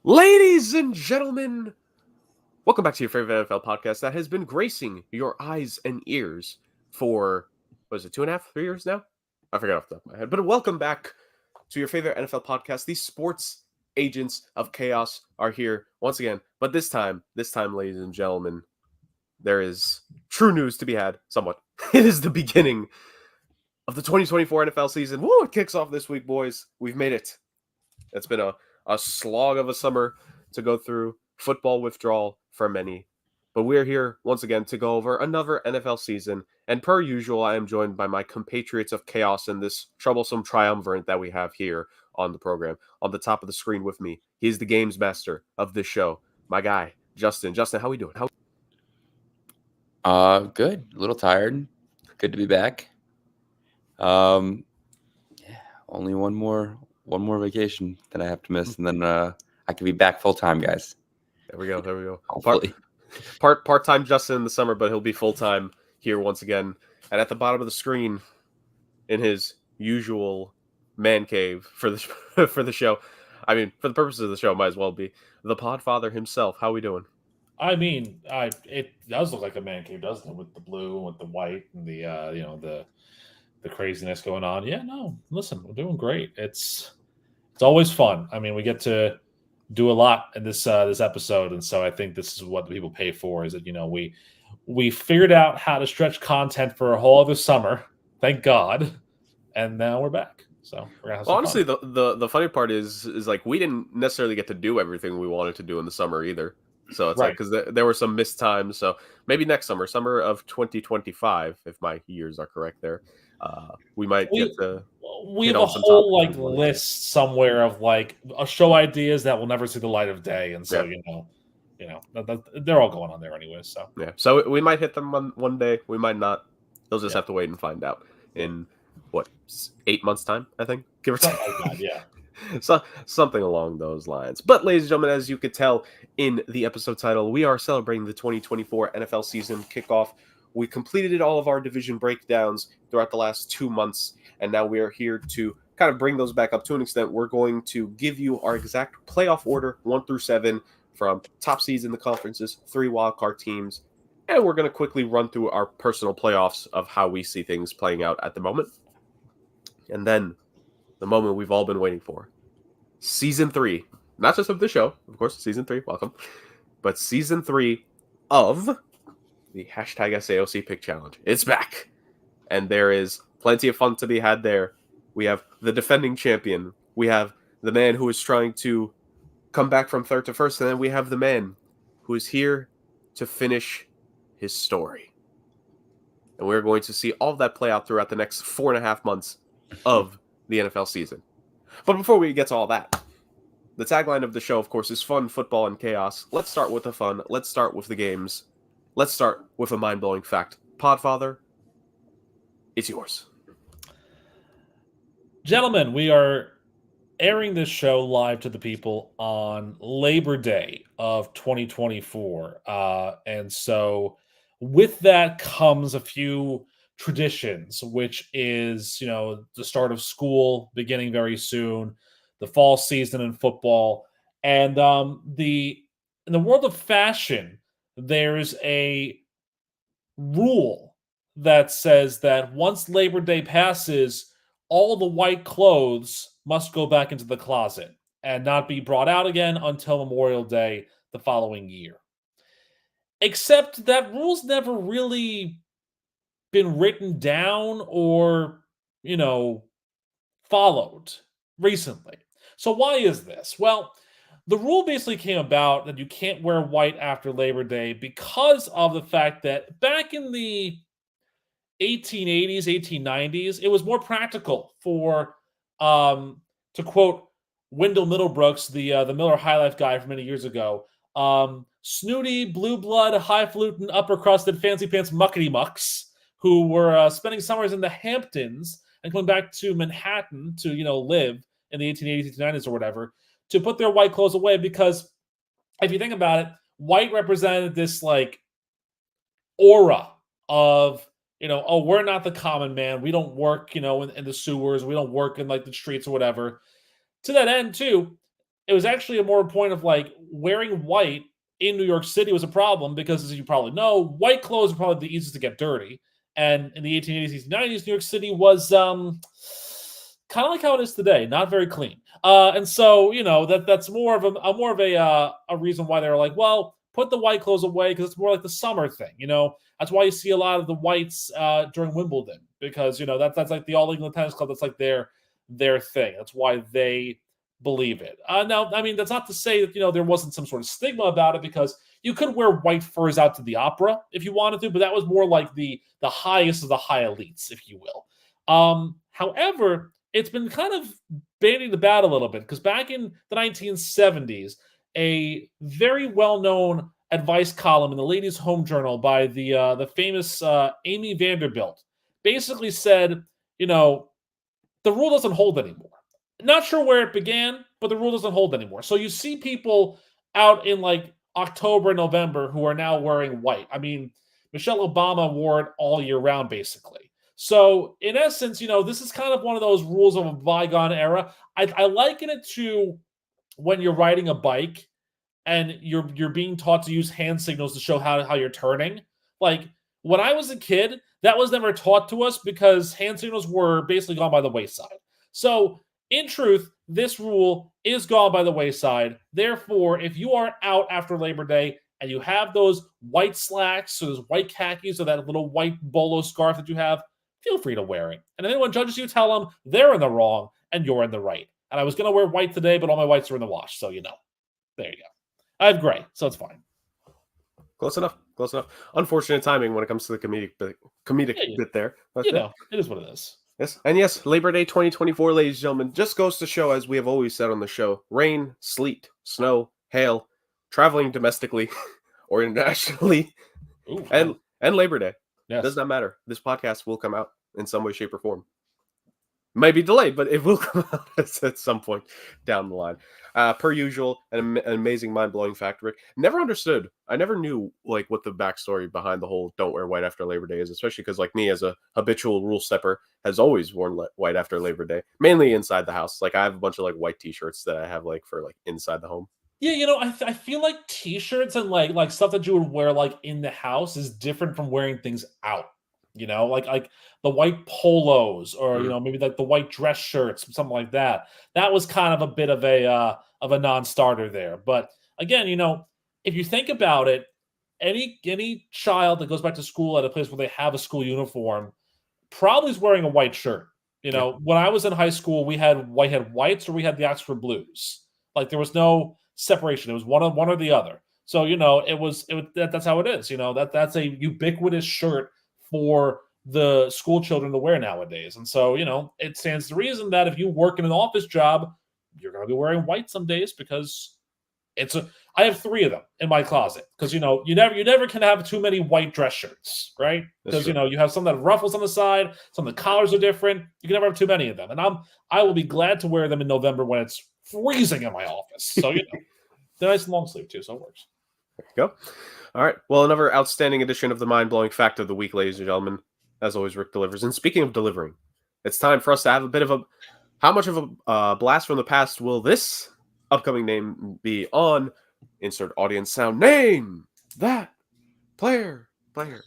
Ladies and gentlemen, welcome back to your favorite NFL podcast that has been gracing your eyes and ears for, what is it, 2.5, 3 years now? I forgot off the top of my head. But welcome back to your favorite NFL podcast. These sports agents of chaos are here once again. But this time, ladies and gentlemen, there is true news to be had, somewhat. It is the beginning of the 2024 NFL season. Woo, it kicks off this week, boys. We've made it. It's been a slog of a summer to go through, football withdrawal for many. But we're here once again to go over another NFL season. And per usual, I am joined by my compatriots of chaos in this troublesome triumvirate that we have here on the program. On the top of the screen with me, he's the games master of this show, my guy, Justin. Justin, how we doing? Good. A little tired. Good to be back. Yeah, only one more vacation that I have to miss, and then I can be back full time, guys. There we go. Hopefully. Part-time Justin in the summer, but he'll be full-time here once again. And at the bottom of the screen, in his usual man cave for the show, I mean, for the purposes of the show, might as well be the Podfather himself. How we doing? I mean, it does look like a man cave, doesn't it? With the blue, with the white, and the craziness going on. Yeah, no, listen, we're doing great. It's always fun. I mean, we get to do a lot in this episode, and so I think this is what the people pay for. Is that we figured out how to stretch content for a whole other summer, thank God, and now we're back. So we're gonna have some honestly, fun. the funny part is like we didn't necessarily get to do everything we wanted to do in the summer either. So it's like because there were some missed times. So maybe next summer of 2025, if my years are correct, there we might get to. We have a whole list somewhere of show ideas that will never see the light of day, and so they're all going on there anyway. So yeah, so we might hit them one day. We might not. You'll just have to wait and find out in 8 months time, I think, give or take. Yeah. So something along those lines. But ladies and gentlemen, as you could tell in the episode title, we are celebrating the 2024 NFL season kickoff. We completed all of our division breakdowns throughout the last 2 months, and now we are here to kind of bring those back up to an extent. We're going to give you our exact playoff order, 1 through 7, from top seeds in the conferences, 3 wildcard teams, and we're going to quickly run through our personal playoffs of how we see things playing out at the moment. And then the moment we've all been waiting for. Season 3. Not just of the show, of course, Season 3, welcome. But Season 3 of the hashtag SAOC Pick Challenge. It's back. And there is plenty of fun to be had there. We have the defending champion. We have the man who is trying to come back from third to first. And then we have the man who is here to finish his story. And we're going to see all of that play out throughout the next 4.5 months of the NFL season. But before we get to all that, the tagline of the show, of course, is fun, football, and chaos. Let's start with the fun. Let's start with the games. Let's start with a mind-blowing fact. Podfather, it's yours. Gentlemen, we are airing this show live to the people on Labor Day of 2024. And so with that comes a few traditions, which is, the start of school beginning very soon, the fall season in football, and in the world of fashion, there's a rule that says that once Labor Day passes, all the white clothes must go back into the closet and not be brought out again until Memorial Day the following year. Except that rule's never really been written down or, followed recently. So why is this? Well, the rule basically came about that you can't wear white after Labor Day because of the fact that back in the 1880s, 1890s, it was more practical for, to quote Wendell Middlebrooks, the Miller High Life guy from many years ago, snooty, blue blood, highfalutin, upper crusted, fancy pants muckety mucks who were spending summers in the Hamptons and coming back to Manhattan to, live in the 1880s, 1890s or whatever, to put their white clothes away because if you think about it, white represented this aura of, we're not the common man. We don't work, in the sewers. We don't work in the streets or whatever. To that end, too, it was actually a more point of like wearing white in New York City was a problem because, as you probably know, white clothes are probably the easiest to get dirty. And in the 1880s, 1890s, New York City was kind of like how it is today, not very clean. And so, that's more of a reason why they were like, well, put the white clothes away because it's more like the summer thing. That's why you see a lot of the whites during Wimbledon because that's like the All England Tennis Club. That's like their thing. That's why they believe it. Now, I mean, that's not to say that there wasn't some sort of stigma about it because you could wear white furs out to the opera if you wanted to, but that was more like the highest of the high elites, if you will. However, it's been kind of bandied about a little bit because back in the 1970s, a very well-known advice column in the Ladies' Home Journal by the famous Amy Vanderbilt basically said, the rule doesn't hold anymore. Not sure where it began, but the rule doesn't hold anymore. So you see people out in like October, November who are now wearing white. I mean, Michelle Obama wore it all year round, basically. So in essence, this is kind of one of those rules of a bygone era. I liken it to when you're riding a bike and you're being taught to use hand signals to show how you're turning. Like when I was a kid, that was never taught to us because hand signals were basically gone by the wayside. So in truth, this rule is gone by the wayside. Therefore, if you are out after Labor Day and you have those white slacks or those white khakis or that little white bolo scarf that you have, feel free to wear it. And if anyone judges you, tell them they're in the wrong and you're in the right. And I was going to wear white today, but all my whites are in the wash. So, there you go. I have gray, so it's fine. Close enough. Unfortunate timing when it comes to the comedic bit there. But, it is what it is. Yes, and yes, Labor Day 2024, ladies and gentlemen, just goes to show, as we have always said on the show, rain, sleet, snow, hail, traveling domestically or internationally, and Labor Day. Yes. It does not matter. This podcast will come out in some way, shape, or form. Might be delayed, but it will come out at some point down the line. Per usual, an amazing, mind-blowing fact, Rick. Never understood. I never knew what the backstory behind the whole "don't wear white after Labor Day" is, especially because me as a habitual rule stepper has always worn white after Labor Day, mainly inside the house. I have a bunch of white T-shirts that I have for inside the home. Yeah, I feel like T-shirts and like stuff that you would wear in the house is different from wearing things out. Like the white polos or maybe like the white dress shirts, something like that. That was kind of a bit of a non-starter there. But again, if you think about it, any child that goes back to school at a place where they have a school uniform probably is wearing a white shirt. When I was in high school, we had whites or we had the Oxford Blues. There was no separation. It was one or the other. So that's how it is. That's a ubiquitous shirt for the school children to wear nowadays. And so, it stands to reason that if you work in an office job, you're going to be wearing white some days because I have 3 of them in my closet because, you never can have too many white dress shirts, right? Because, you have some that have ruffles on the side, some of the collars are different. You can never have too many of them. And I will be glad to wear them in November when it's freezing in my office. So, they're nice and long sleeve too, so it works. There you go. All right. Well, another outstanding edition of the mind-blowing fact of the week, ladies and gentlemen. As always, Rick delivers. And speaking of delivering, it's time for us to have a bit of how much of a blast from the past will this upcoming name be on? Insert audience sound. Name that player. We're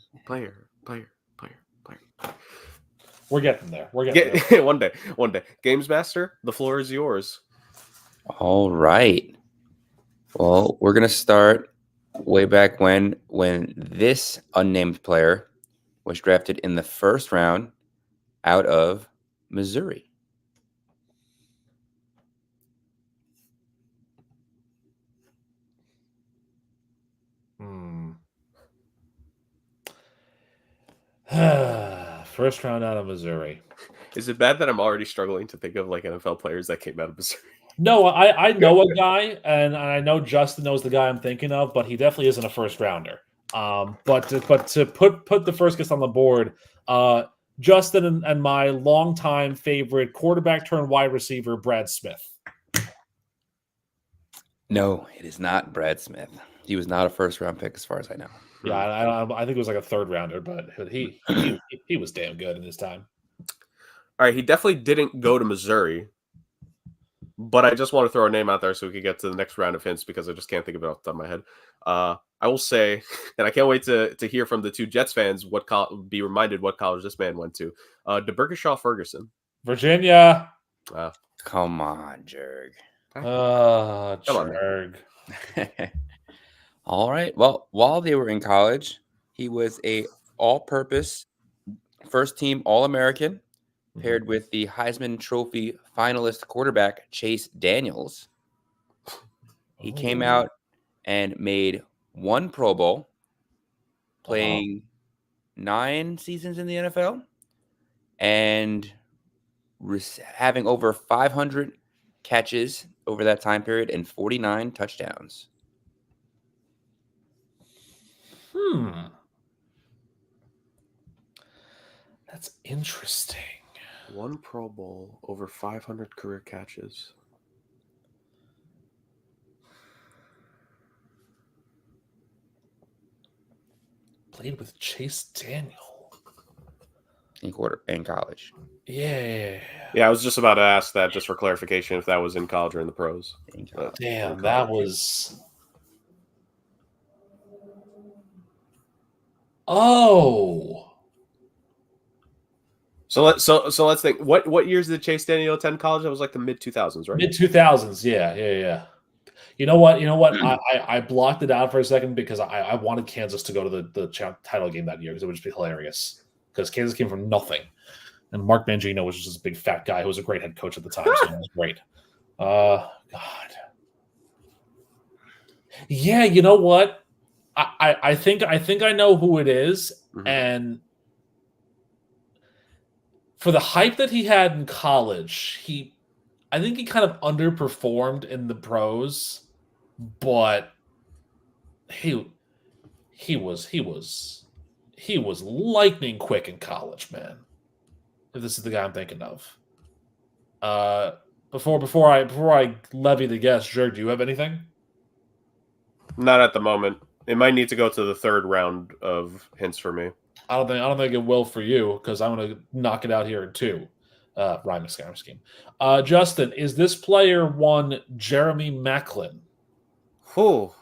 getting there. There. One day. Games Master, the floor is yours. All right. Well, we're going to start way back when this unnamed player was drafted in the first round out of Missouri. First round out of Missouri. Is it bad that I'm already struggling to think of NFL players that came out of Missouri? No, I know a guy, and I know Justin knows the guy I'm thinking of, but he definitely isn't a first rounder. But to put the first guest on the board, Justin and my longtime favorite quarterback turned wide receiver, Brad Smith. No, it is not Brad Smith. He was not a first round pick as far as I know. Yeah, I think it was a third rounder, but he was damn good in his time. All right, he definitely didn't go to Missouri. but I just want to throw a name out there so we can get to the next round of hints because I just can't think of it off the top of my head. I will say, and I can't wait to hear from the two Jets fans be reminded what college this man went to. DeBerkeshaw Ferguson. Virginia. Come on, Jurg. Come on, man. Jurg. All right. Well, while they were in college, he was a all-purpose first-team All-American, paired with the Heisman Trophy finalist quarterback Chase Daniels. He came out and made one Pro Bowl, playing 9 seasons in the NFL, and having over 500 catches over that time period and 49 touchdowns. That's interesting. One Pro Bowl, over 500 career catches. Played with Chase Daniel in college. Yeah, I was just about to ask that just for clarification if that was in college or in the pros. Damn, that was. Oh. So let's think. What years did Chase Daniel attend college? That was like the mid 2000s, right? Mid 2000s, yeah. You know what? I blocked it out for a second because I wanted Kansas to go to the title game that year because it would just be hilarious. Because Kansas came from nothing, and Mark Mangino was just this big fat guy who was a great head coach at the time. So it was great. God. Yeah, you know what? I think I know who it is, and for the hype that he had in college, I think he kind of underperformed in the pros, but he was lightning quick in college, man. If this is the guy I'm thinking of. Before I levy the guess, Jurg, do you have anything? Not at the moment. It might need to go to the third round of hints for me. I don't think it will for you because I'm going to knock it out here in 2. Rhyme scheme. Justin, is this player one Jeremy Maclin? Who?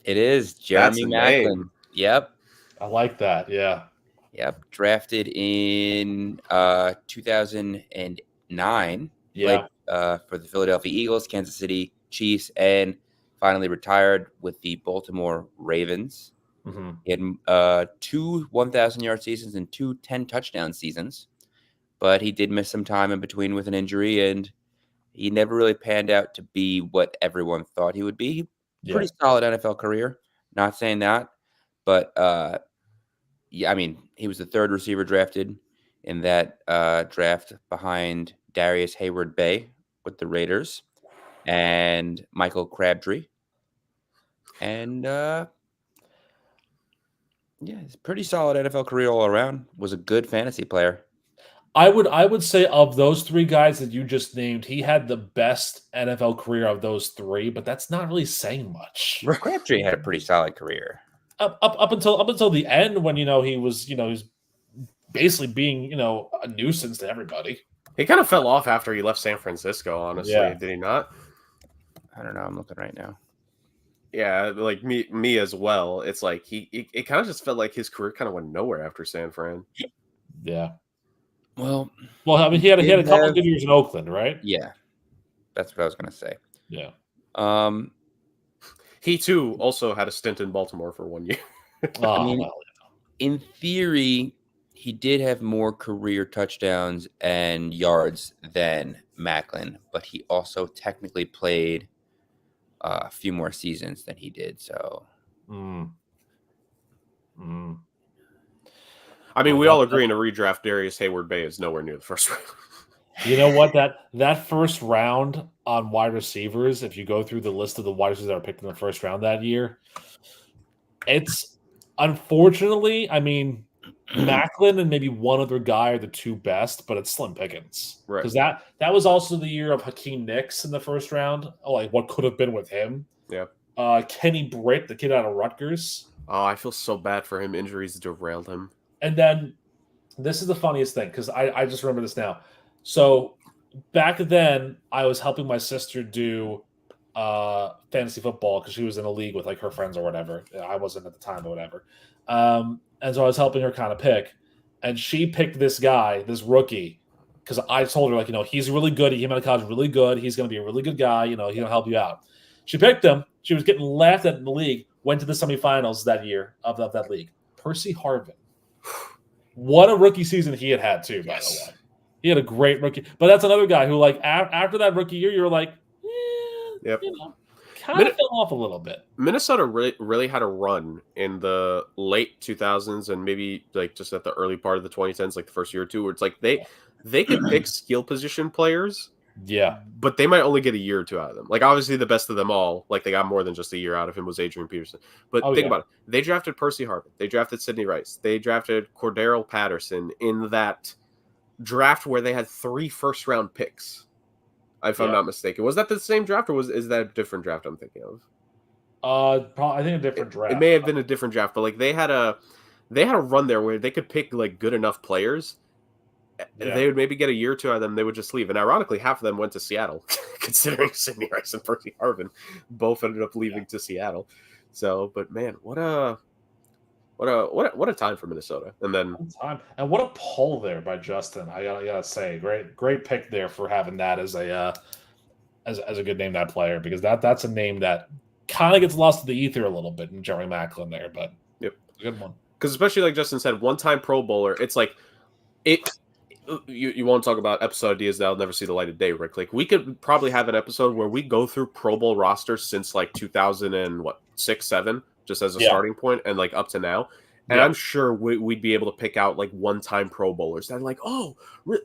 It is Jeremy Maclin. Yep. I like that. Yeah. Yep. Drafted in 2009. Yeah. Played, for the Philadelphia Eagles, Kansas City Chiefs, and finally retired with the Baltimore Ravens. He had 2 1,000-yard seasons and 2 10-touchdown seasons, but he did miss some time in between with an injury, and he never really panned out to be what everyone thought he would be. Pretty solid NFL career. Not saying that, but I mean, he was the 3rd receiver drafted in that draft behind Darius Hayward-Bay with the Raiders and Michael Crabtree. And it's a pretty solid NFL career all around. Was a good fantasy player. I would say of those 3 guys that you just named, he had the best NFL career of those 3, but that's not really saying much. Crabtree had a pretty solid career. Up until the end when he was basically being a nuisance to everybody. He kind of fell off after he left San Francisco, honestly. Yeah. Did he not? I don't know. I'm looking right now. Yeah, like me as well. It's like it kind of just felt like his career kind of went nowhere after San Fran. Yeah. Well, I mean, he had a couple of good years in Oakland, right? Yeah, that's what I was going to say. Yeah. He too also had a stint in Baltimore for 1 year. I mean, in theory, he did have more career touchdowns and yards than Maclin, but he also technically played a few more seasons than he did. So, I mean, we all agree in a redraft, Darius Hayward-Bay is nowhere near the first round. You know what? That first round on wide receivers, if you go through the list of the wide receivers that were picked in the first round that year, it's unfortunately, I mean, Maclin and maybe one other guy are the 2 best, but it's slim pickings. Right. Because that was also the year of Hakeem Nicks in the first round. Like what could have been with him. Yeah. Kenny Britt, the kid out of Rutgers. Oh, I feel so bad for him. Injuries derailed him. And then this is the funniest thing because I just remember this now. So back then I was helping my sister do fantasy football because she was in a league with like her friends or whatever. I wasn't at the time or whatever. And so I was helping her kind of pick, and she picked this guy, this rookie, because I told her, like, he's really good. He came out of college really good. He's going to be a really good guy. He's going to help you out. She picked him. She was getting laughed at in the league. Went to the semifinals that year of that league. Percy Harvin. What a rookie season he had too, by the way. He had a great rookie. But that's another guy who, like, after that rookie year, you were like, kind of fell off a little bit. Minnesota really had a run in the late 2000s and maybe like just at the early part of the 2010s, like the first year or two, where it's like they could pick skill position players. Yeah. But they might only get a year or two out of them. Like, obviously, the best of them all, like, they got more than just a year out of him, was Adrian Peterson. But think about it. They drafted Percy Harvin. They drafted Sidney Rice. They drafted Cordero Patterson in that draft where they had 3 first-round picks, if I'm not mistaken. Was that the same draft, or is that a different draft I'm thinking of? I think a different draft. It may have been a different draft, but, like, they had a run there where they could pick, like, good enough players. Yeah. They would maybe get a year or two out of them. They would just leave. And ironically, half of them went to Seattle, considering Sidney Rice and Percy Harvin both ended up leaving to Seattle. So, but man, what a time for Minnesota. And then what a pull there by Justin. I gotta say, great pick there for having that as a good name, that player, because that's a name that kind of gets lost in the ether a little bit in Jeremy Maclin there, but yep, a good one. Because especially like Justin said, one-time Pro Bowler. It's like You won't talk about episode ideas that'll never see the light of day, Rick. Like, we could probably have an episode where we go through Pro Bowl rosters since like 2006, 7, just as a starting point, and like up to now. And I'm sure we'd be able to pick out like one-time Pro Bowlers that like,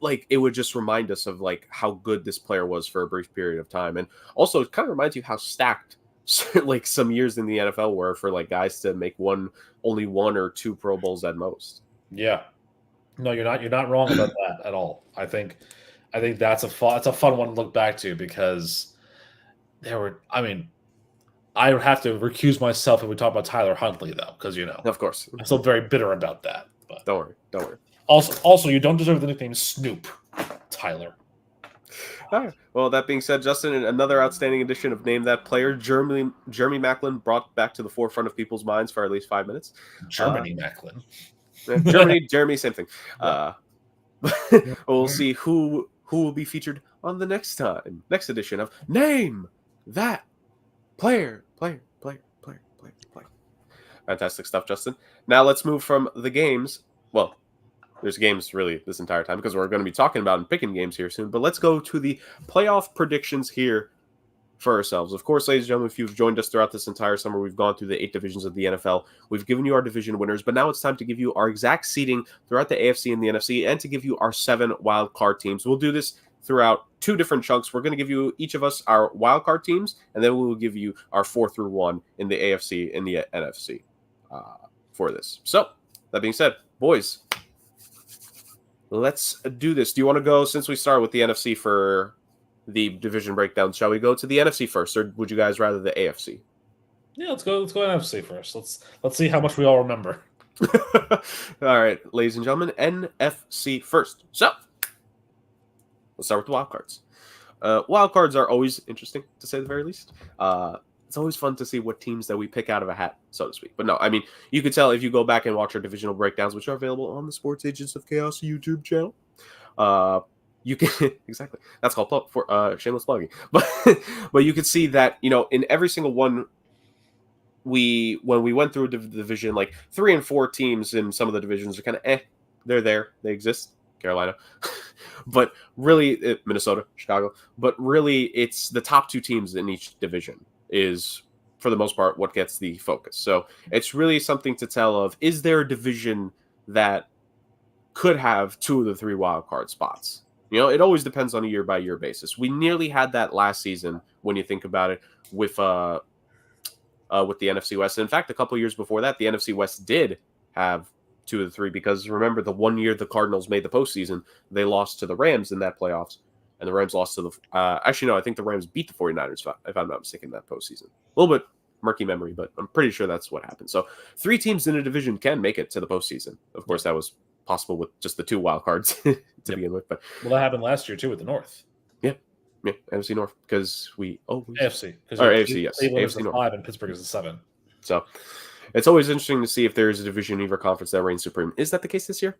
like it would just remind us of like how good this player was for a brief period of time, and also it kind of reminds you how stacked like some years in the NFL were for like guys to make only 1 or 2 Pro Bowls at most. Yeah. No, you're not wrong about that at all. I think that's a fun one to look back to, because there were. I mean, I would have to recuse myself if we talk about Tyler Huntley, though, because of course, I'm still very bitter about that. But don't worry. Also, you don't deserve the nickname Snoop, Tyler. All right. Well, that being said, Justin, another outstanding edition of Name That Player. Jeremy Maclin brought back to the forefront of people's minds for at least 5 minutes. Maclin. Jeremy, same thing. We'll see who will be featured on the next edition of Name That Player. Fantastic stuff, Justin. Now let's move from the games. Well, there's games really this entire time because we're going to be talking about and picking games here soon. But let's go to the playoff predictions here for ourselves. Of course, ladies and gentlemen, if you've joined us throughout this entire summer, we've gone through the 8 divisions of the NFL. We've given you our division winners, but now it's time to give you our exact seeding throughout the AFC and the NFC, and to give you our 7 wild card teams. We'll do this throughout 2 different chunks. We're going to give you, each of us, our wild card teams, and then we will give you our 4 through 1 in the AFC and the NFC for this. So, that being said, boys, let's do this. Do you want to go, since we start with the NFC for the division breakdown, shall we go to the NFC first, or would you guys rather the AFC? Yeah, let's go NFC first. Let's see how much we all remember. All right, ladies and gentlemen, NFC first. So let's start with the wild cards. Wild cards are always interesting, to say the very least. It's always fun to see what teams that we pick out of a hat, so to speak. But no, I mean, you could tell if you go back and watch our divisional breakdowns, which are available on the Sports Agents of Chaos YouTube channel. You can exactly, that's called shameless plugging. But you could see that in every single one, when we went through the division, like 3 and 4 teams in some of the divisions are kind of they're there, they exist. Carolina, but really Minnesota, Chicago. But really, it's the top 2 teams in each division is, for the most part, what gets the focus. So it's really something to tell of, is there a division that could have 2 of the 3 wild card spots? It always depends on a year-by-year basis. We nearly had that last season when you think about it with the NFC West. In fact, a couple of years before that, the NFC West did have 2 of the 3, because remember, the one year the Cardinals made the postseason, they lost to the Rams in that playoffs, and the Rams lost to the actually, no, I think the Rams beat the 49ers, if I'm not mistaken, that postseason. A little bit murky memory, but I'm pretty sure that's what happened. So 3 teams in a division can make it to the postseason. Of course, that was possible with just the 2 wild cards to begin with. But that happened last year too with the North. Yeah, NFC North because we AFC. Because or AFC, yes, Cleveland is AFC the North. 5 and Pittsburgh is the 7. So it's always interesting to see if there is a division or conference that reigns supreme. Is that the case this year?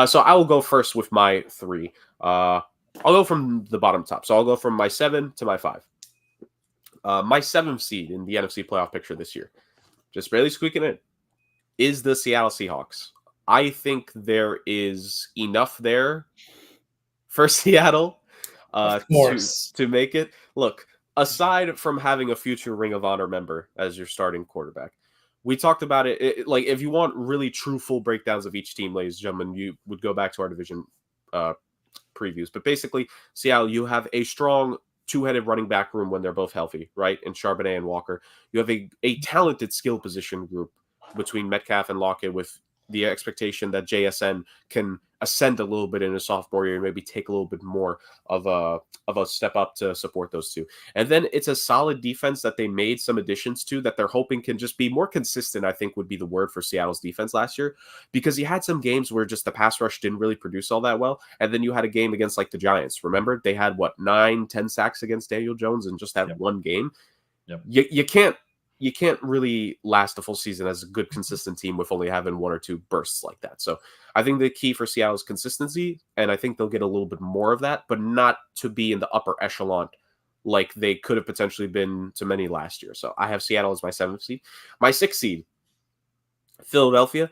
So I will go first with my 3. I'll go from the bottom top. So I'll go from my 7 to my 5. My 7th seed in the NFC playoff picture this year, just barely squeaking in, is the Seattle Seahawks. I think there is enough there for Seattle Of course. to make it. Look, aside from having a future Ring of Honor member as your starting quarterback, we talked about it. Like, if you want really true full breakdowns of each team, ladies and gentlemen, you would go back to our division previews. But basically, Seattle, you have a strong two-headed running back room when they're both healthy, right? And Charbonnet and Walker. You have a talented skill position group between Metcalf and Lockett, with the expectation that JSN can ascend a little bit in his sophomore year and maybe take a little bit more of a step up to support those two. And then it's a solid defense that they made some additions to that they're hoping can just be more consistent, I think would be the word for Seattle's defense last year, because you had some games where just the pass rush didn't really produce all that well. And then you had a game against like the Giants. Remember, they had 9-10 sacks against Daniel Jones in just that one game. Yep. You can't really last a full season as a good, consistent team with only having 1 or 2 bursts like that. So I think the key for Seattle is consistency, and I think they'll get a little bit more of that, but not to be in the upper echelon like they could have potentially been to many last year. So I have Seattle as my 7th seed. My 6th seed, Philadelphia.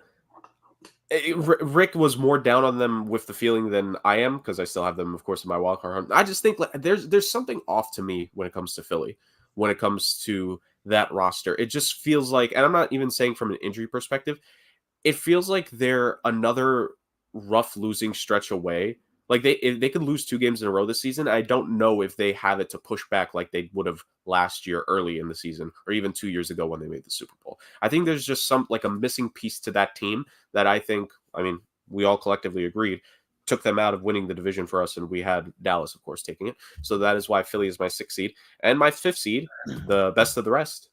Rick was more down on them with the feeling than I am, because I still have them, of course, in my wildcard hunt. I just think there's something off to me when it comes to Philly, when it comes to that roster. It just feels like, and I'm not even saying from an injury perspective, it feels like they're another rough losing stretch away. Like if they could lose 2 games in a row this season, I don't know if they have it to push back like they would have last year early in the season, or even 2 years ago when they made the Super Bowl. I think there's just a missing piece to that team that I think, we all collectively agreed took them out of winning the division for us, and we had Dallas, of course, taking it. So that is why Philly is my 6th seed. And my 5th seed, the best of the rest,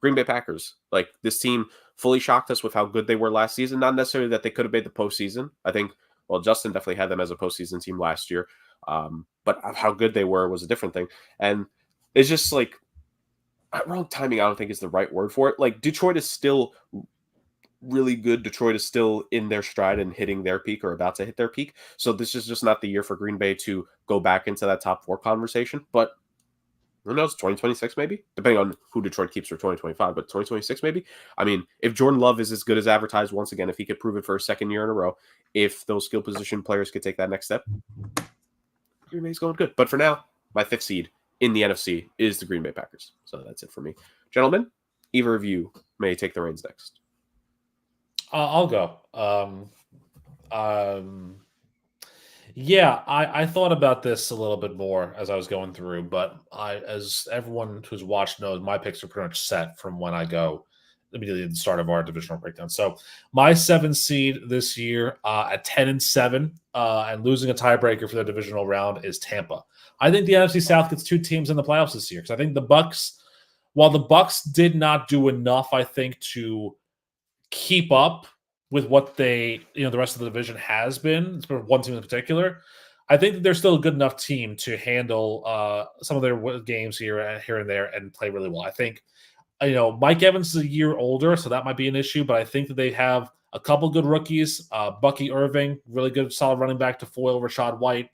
Green Bay Packers. Like, this team fully shocked us with how good they were last season. Not necessarily that they could have made the postseason. I think, Justin definitely had them as a postseason team last year. But how good they were was a different thing. And it's just like, wrong timing, I don't think is the right word for it. Like, Detroit is still really good. Detroit is still in their stride and hitting their peak, or about to hit their peak. So this is just not the year for Green Bay to go back into that top 4 conversation. But who knows, 2026 maybe, depending on who Detroit keeps for 2025, but 2026 maybe. If Jordan Love is as good as advertised once again, if he could prove it for a 2nd year in a row, if those skill position players could take that next step, Green Bay's going good. But for now, my 5th seed in the NFC is the Green Bay Packers. So that's it for me. Gentlemen, either of you may take the reins next. I'll go. Yeah, I thought about this a little bit more as I was going through, but as everyone who's watched knows, my picks are pretty much set from when I go immediately at the start of our divisional breakdown. So my 7th seed this year at 10-7 and losing a tiebreaker for the divisional round is Tampa. I think the NFC South gets 2 teams in the playoffs this year, because I think the Bucs, while the Bucs did not do enough, I think, to keep up with what they, the rest of the division has been. It's been one team in particular. I think that they're still a good enough team to handle some of their games here and there and play really well. I think, Mike Evans is a year older, so that might be an issue, but I think that they have a couple good rookies. Bucky Irving, really good, solid running back to foil Rashad White.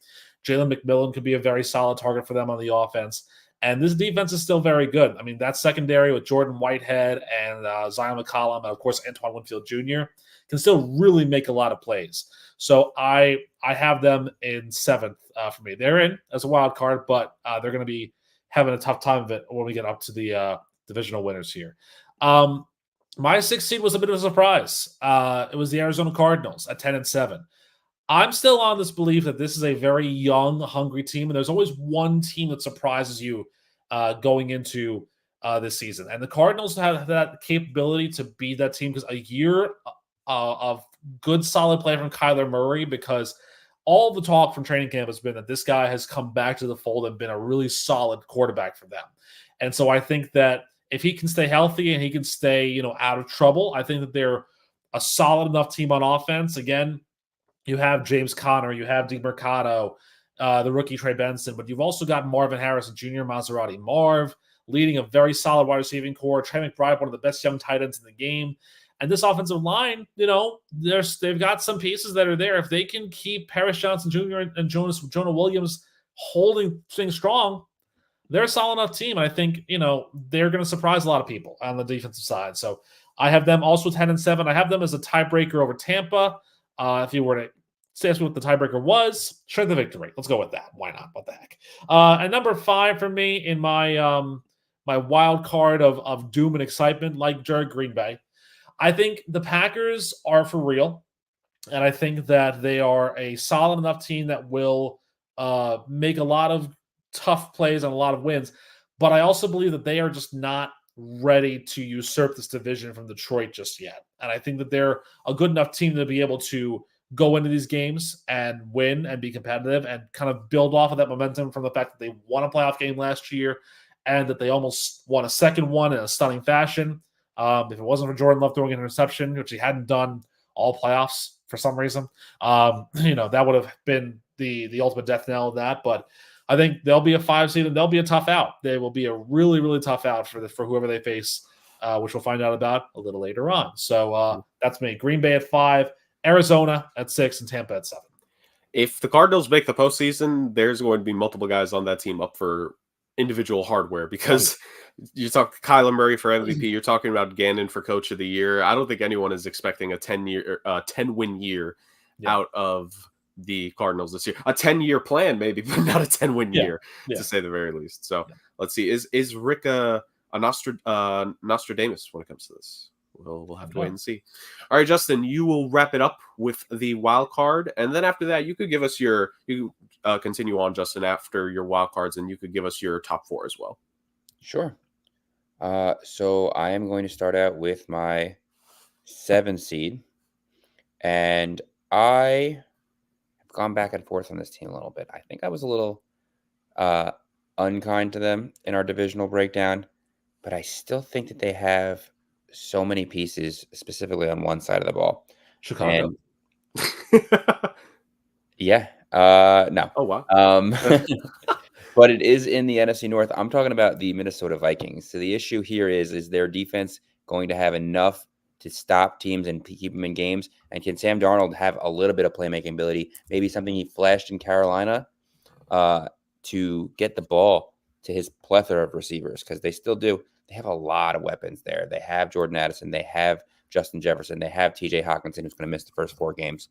Jalen McMillan could be a very solid target for them on the offense. And this defense is still very good. That secondary with Jordan Whitehead and Zion McCollum, and of course Antoine Winfield Jr., can still really make a lot of plays. So I have them in 7th for me. They're in as a wild card, but they're going to be having a tough time of it when we get up to the divisional winners here. My 6th seed was a bit of a surprise. It was the Arizona Cardinals at 10-7. I'm still on this belief that this is a very young, hungry team, and there's always one team that surprises you going into this season. And the Cardinals have that capability to be that team, because a year of good, solid play from Kyler Murray, because all the talk from training camp has been that this guy has come back to the fold and been a really solid quarterback for them. And so I think that if he can stay healthy and he can stay, out of trouble, I think that they're a solid enough team on offense. Again, you have James Conner, you have DeMercado, the rookie Trey Benson, but you've also got Marvin Harrison Jr., Maserati Marv, leading a very solid wide receiving core. Trey McBride, one of the best young tight ends in the game. And this offensive line, they've got some pieces that are there. If they can keep Paris Johnson Jr. and Jonah Williams holding things strong, they're a solid enough team. I think, they're going to surprise a lot of people on the defensive side. So I have them also 10-7. I have them as a tiebreaker over Tampa. If you were to say what the tiebreaker was, share the victory. Let's go with that. Why not? What the heck? And number 5 for me in my my wild card of doom and excitement, like Jurg, Green Bay. I think the Packers are for real, and I think that they are a solid enough team that will make a lot of tough plays and a lot of wins. But I also believe that they are just not ready to usurp this division from Detroit just yet. And I think that they're a good enough team to be able to go into these games and win and be competitive and kind of build off of that momentum from the fact that they won a playoff game last year and that they almost won a second one in a stunning fashion. If it wasn't for Jordan Love throwing an interception, which he hadn't done all playoffs for some reason, that would have been the ultimate death knell of that. But I think they'll be a 5 seed and they'll be a tough out. They will be a really, really tough out for whoever they face, which we'll find out about a little later on. So that's me. Green Bay at 5, Arizona at 6, and Tampa at 7. If the Cardinals make the postseason, there's going to be multiple guys on that team up for individual hardware because you talk Kyler Murray for MVP. You're talking about Gannon for Coach of the Year. I don't think anyone is expecting a 10-win year out of the Cardinals this year. A 10-year plan, maybe, but not a 10-win year, to say the very least. So let's see. Is Rick a Nostradamus when it comes to this? We'll have to wait and see. All right, Justin, you will wrap it up with the wild card, and then after that, you could give us continue on, Justin, after your wild cards, and you could give us your top 4 as well. Sure. So I am going to start out with my 7 seed, and I have gone back and forth on this team a little bit. I think I was a little unkind to them in our divisional breakdown, but I still think that they have so many pieces, specifically on one side of the ball. Chicago. No. Oh, wow. But it is in the NFC North. I'm talking about the Minnesota Vikings. So the issue here is their defense going to have enough to stop teams and keep them in games? And can Sam Darnold have a little bit of playmaking ability, maybe something he flashed in Carolina, to get the ball to his plethora of receivers? Because they still do. They have a lot of weapons there. They have Jordan Addison. They have Justin Jefferson. They have TJ Hawkinson, who's going to miss the first 4 games.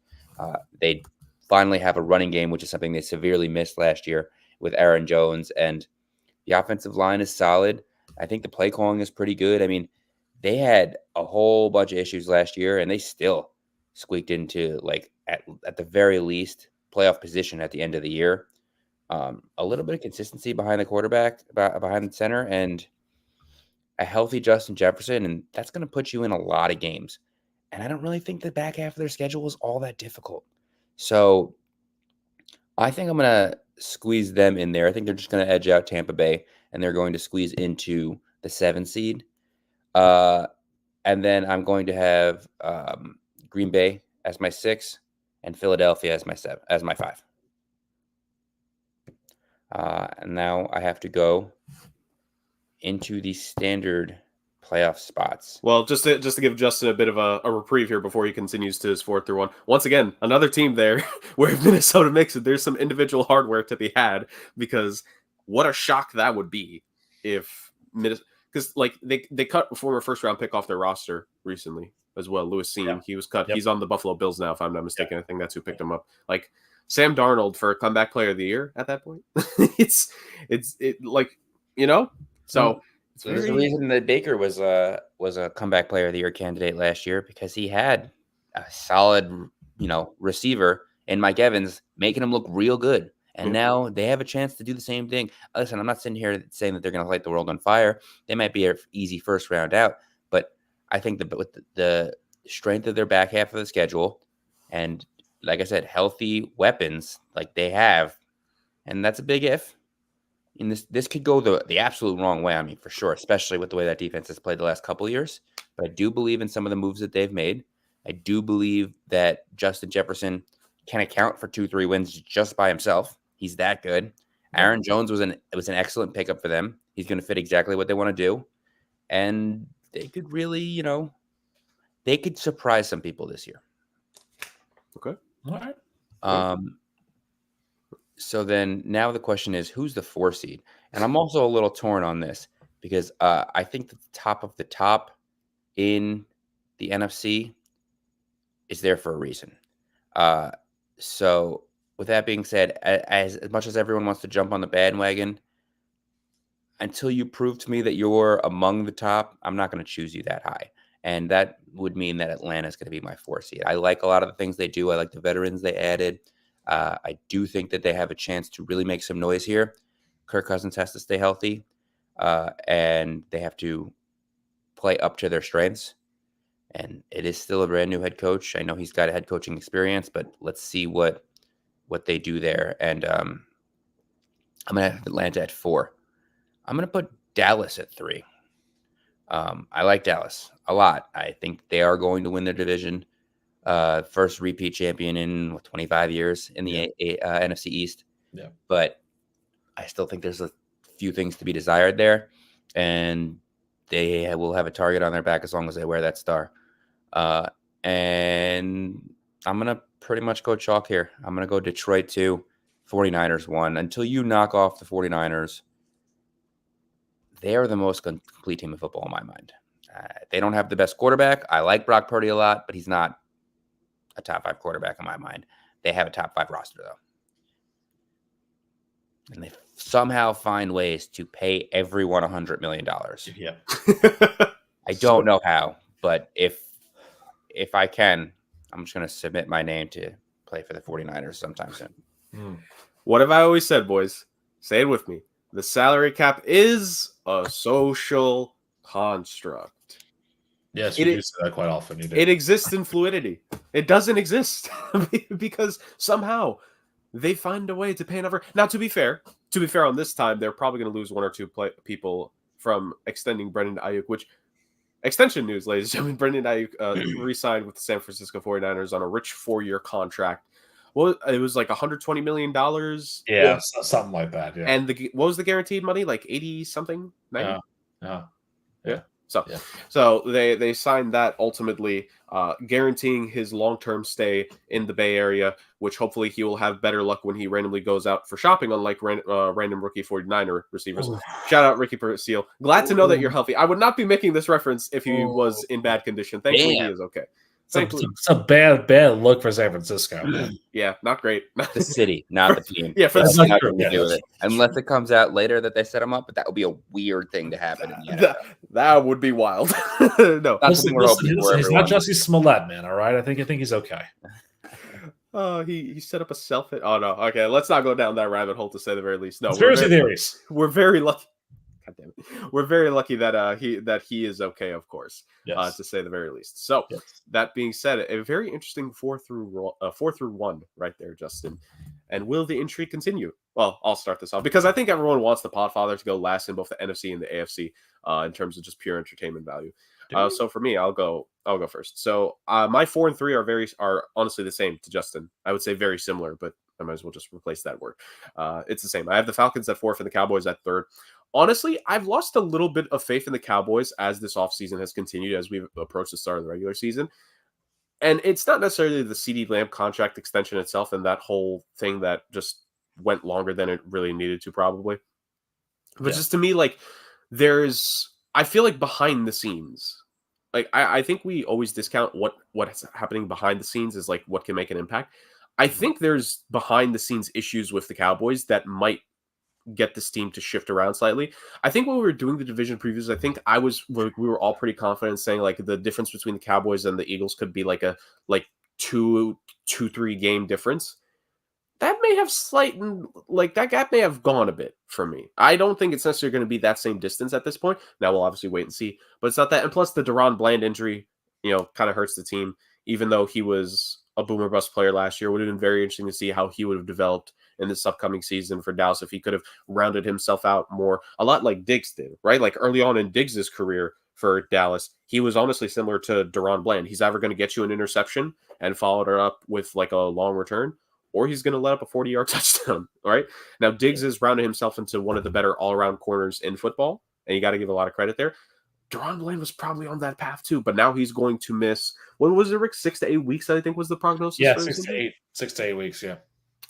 They finally have a running game, which is something they severely missed last year with Aaron Jones. And the offensive line is solid. I think the play calling is pretty good. I mean, they had a whole bunch of issues last year, and they still squeaked into, like, at the very least, playoff position at the end of the year. A little bit of consistency behind the quarterback, behind the center, and a healthy Justin Jefferson, and that's going to put you in a lot of games. And I don't really think the back half of their schedule is all that difficult. So I think I'm going to squeeze them in there. I think they're just going to edge out Tampa Bay, and they're going to squeeze into the 7 seed. And then I'm going to have Green Bay as my 6 and Philadelphia as my 5. And now I have to go into the standard playoff spots. Well, just to give Justin a bit of a reprieve here before he continues to his 4th through 1. Once again, another team there where if Minnesota makes it, there's some individual hardware to be had, because what a shock that would be if Minnesota, because like they cut a former first-round pick off their roster recently as well. Louis Seam, he was cut. Yep. He's on the Buffalo Bills now, if I'm not mistaken. I think that's who picked him up. Like Sam Darnold for comeback player of the year at that point. it's like, so. There's a reason that Baker was a comeback player of the year candidate last year, because he had a solid, receiver in Mike Evans, making him look real good. And now they have a chance to do the same thing. Listen, I'm not sitting here saying that they're going to light the world on fire. They might be an easy first round out, but I think that with the strength of their back half of the schedule, and like I said, healthy weapons like they have, and that's a big if. And this could go the absolute wrong way, I mean, for sure, especially with the way that defense has played the last couple of years. But I do believe in some of the moves that they've made. I do believe that Justin Jefferson can account for 2-3 wins just by himself. He's that good. Yeah. Aaron Jones was an excellent pickup for them. He's going to fit exactly what they want to do, and they could really, they could surprise some people this year. Okay. All right. So then now the question is, who's the 4 seed? And I'm also a little torn on this because I think that the top of the top in the NFC is there for a reason. So with that being said, as much as everyone wants to jump on the bandwagon, until you prove to me that you're among the top, I'm not going to choose you that high. And that would mean that Atlanta is going to be my 4 seed. I like a lot of the things they do. I like the veterans they added. I do think that they have a chance to really make some noise here. Kirk Cousins has to stay healthy, and they have to play up to their strengths. And it is still a brand new head coach. I know he's got a head coaching experience, but let's see what they do there. And I'm going to have Atlanta at 4. I'm going to put Dallas at 3. I like Dallas a lot. I think they are going to win their division. First repeat champion in 25 years in the NFC East. Yeah. But I still think there's a few things to be desired there. And they will have a target on their back as long as they wear that star. And I'm going to pretty much go chalk here. I'm going to go Detroit 2, 49ers 1. Until you knock off the 49ers, they are the most complete team of football in my mind. They don't have the best quarterback. I like Brock Purdy a lot, but he's not a top 5 quarterback in my mind. They have a top 5 roster, though. And they somehow find ways to pay everyone $100 million. Yeah. I don't know how, but if I can, I'm just going to submit my name to play for the 49ers sometime soon. What have I always said, boys? Say it with me. The salary cap is a social construct. Yes, you do say that quite often. You do. It exists in fluidity. It doesn't exist because somehow they find a way to pay another. Now, to be fair on this time, they're probably going to lose 1 or 2 people from extending Brendan Ayuk, which extension news, ladies and gentlemen. Brendan Ayuk re-signed with the San Francisco 49ers on a rich 4-year contract. Well, it was like $120 million. Yeah, something like that. Yeah. And what was the guaranteed money? Like 80 something? 90? Yeah. So they signed that ultimately, guaranteeing his long-term stay in the Bay Area, which hopefully he will have better luck when he randomly goes out for shopping, unlike random rookie 49er receivers. Ooh. Shout out Ricky Persil. Glad to know that you're healthy. I would not be making this reference if he was in bad condition. Thankfully, he is okay. It's a bad look for San Francisco. Yeah, not great. The city, not the team. Yeah, for that's nothing to do with it. Unless it comes out later that they set him up, but that would be a weird thing to happen in the NFL. That would be wild. No, listen, he's not Jussie Smollett, man. All right, I think he's okay. He set up a selfie. Oh no, okay. Let's not go down that rabbit hole to say the very least. No, conspiracy theories. We're very lucky. God damn it. We're very lucky that he is okay, of course, to say the very least. So that being said, a very interesting 4 through 1 right there, Justin. And will the intrigue continue? Well, I'll start this off because I think everyone wants the Podfather to go last in both the NFC and the AFC in terms of just pure entertainment value. So for me, I'll go first. So my 4 and 3 are honestly the same to Justin. I would say very similar, but I might as well just replace that word. It's the same. I have the Falcons at 4th and the Cowboys at 3rd. Honestly, I've lost a little bit of faith in the Cowboys as this offseason has continued, as we've approached the start of the regular season. And it's not necessarily the CeeDee Lamb contract extension itself and that whole thing that just went longer than it really needed to, probably. But just to me, like, I feel like behind the scenes, like, I think we always discount what's happening behind the scenes is like what can make an impact. I think there's behind the scenes issues with the Cowboys that might get this team to shift around slightly. I think when we were doing the division previews, I think we were all pretty confident saying like the difference between the Cowboys and the Eagles could be like a 2-3 game difference. That may have that gap may have gone a bit for me. I don't think it's necessarily going to be that same distance at this point. Now we'll obviously wait and see, but it's not that. And plus the Deron Bland injury, kind of hurts the team, even though he was a boomer bust player last year. Would have been very interesting to see how he would have developed in this upcoming season for Dallas if he could have rounded himself out more, a lot like Diggs did, right? Like early on in Diggs' career for Dallas, he was honestly similar to Deron Bland. He's either going to get you an interception and follow it up with like a long return, or he's going to let up a 40-yard touchdown. All right. Now, Diggs has rounded himself into one of the better all-around corners in football, and you got to give a lot of credit there. Deron Bland was probably on that path too, but now he's going to miss, what was it, Rick? 6 to 8 weeks, I think was the prognosis. Yeah, for 6 to 8 weeks. Yeah.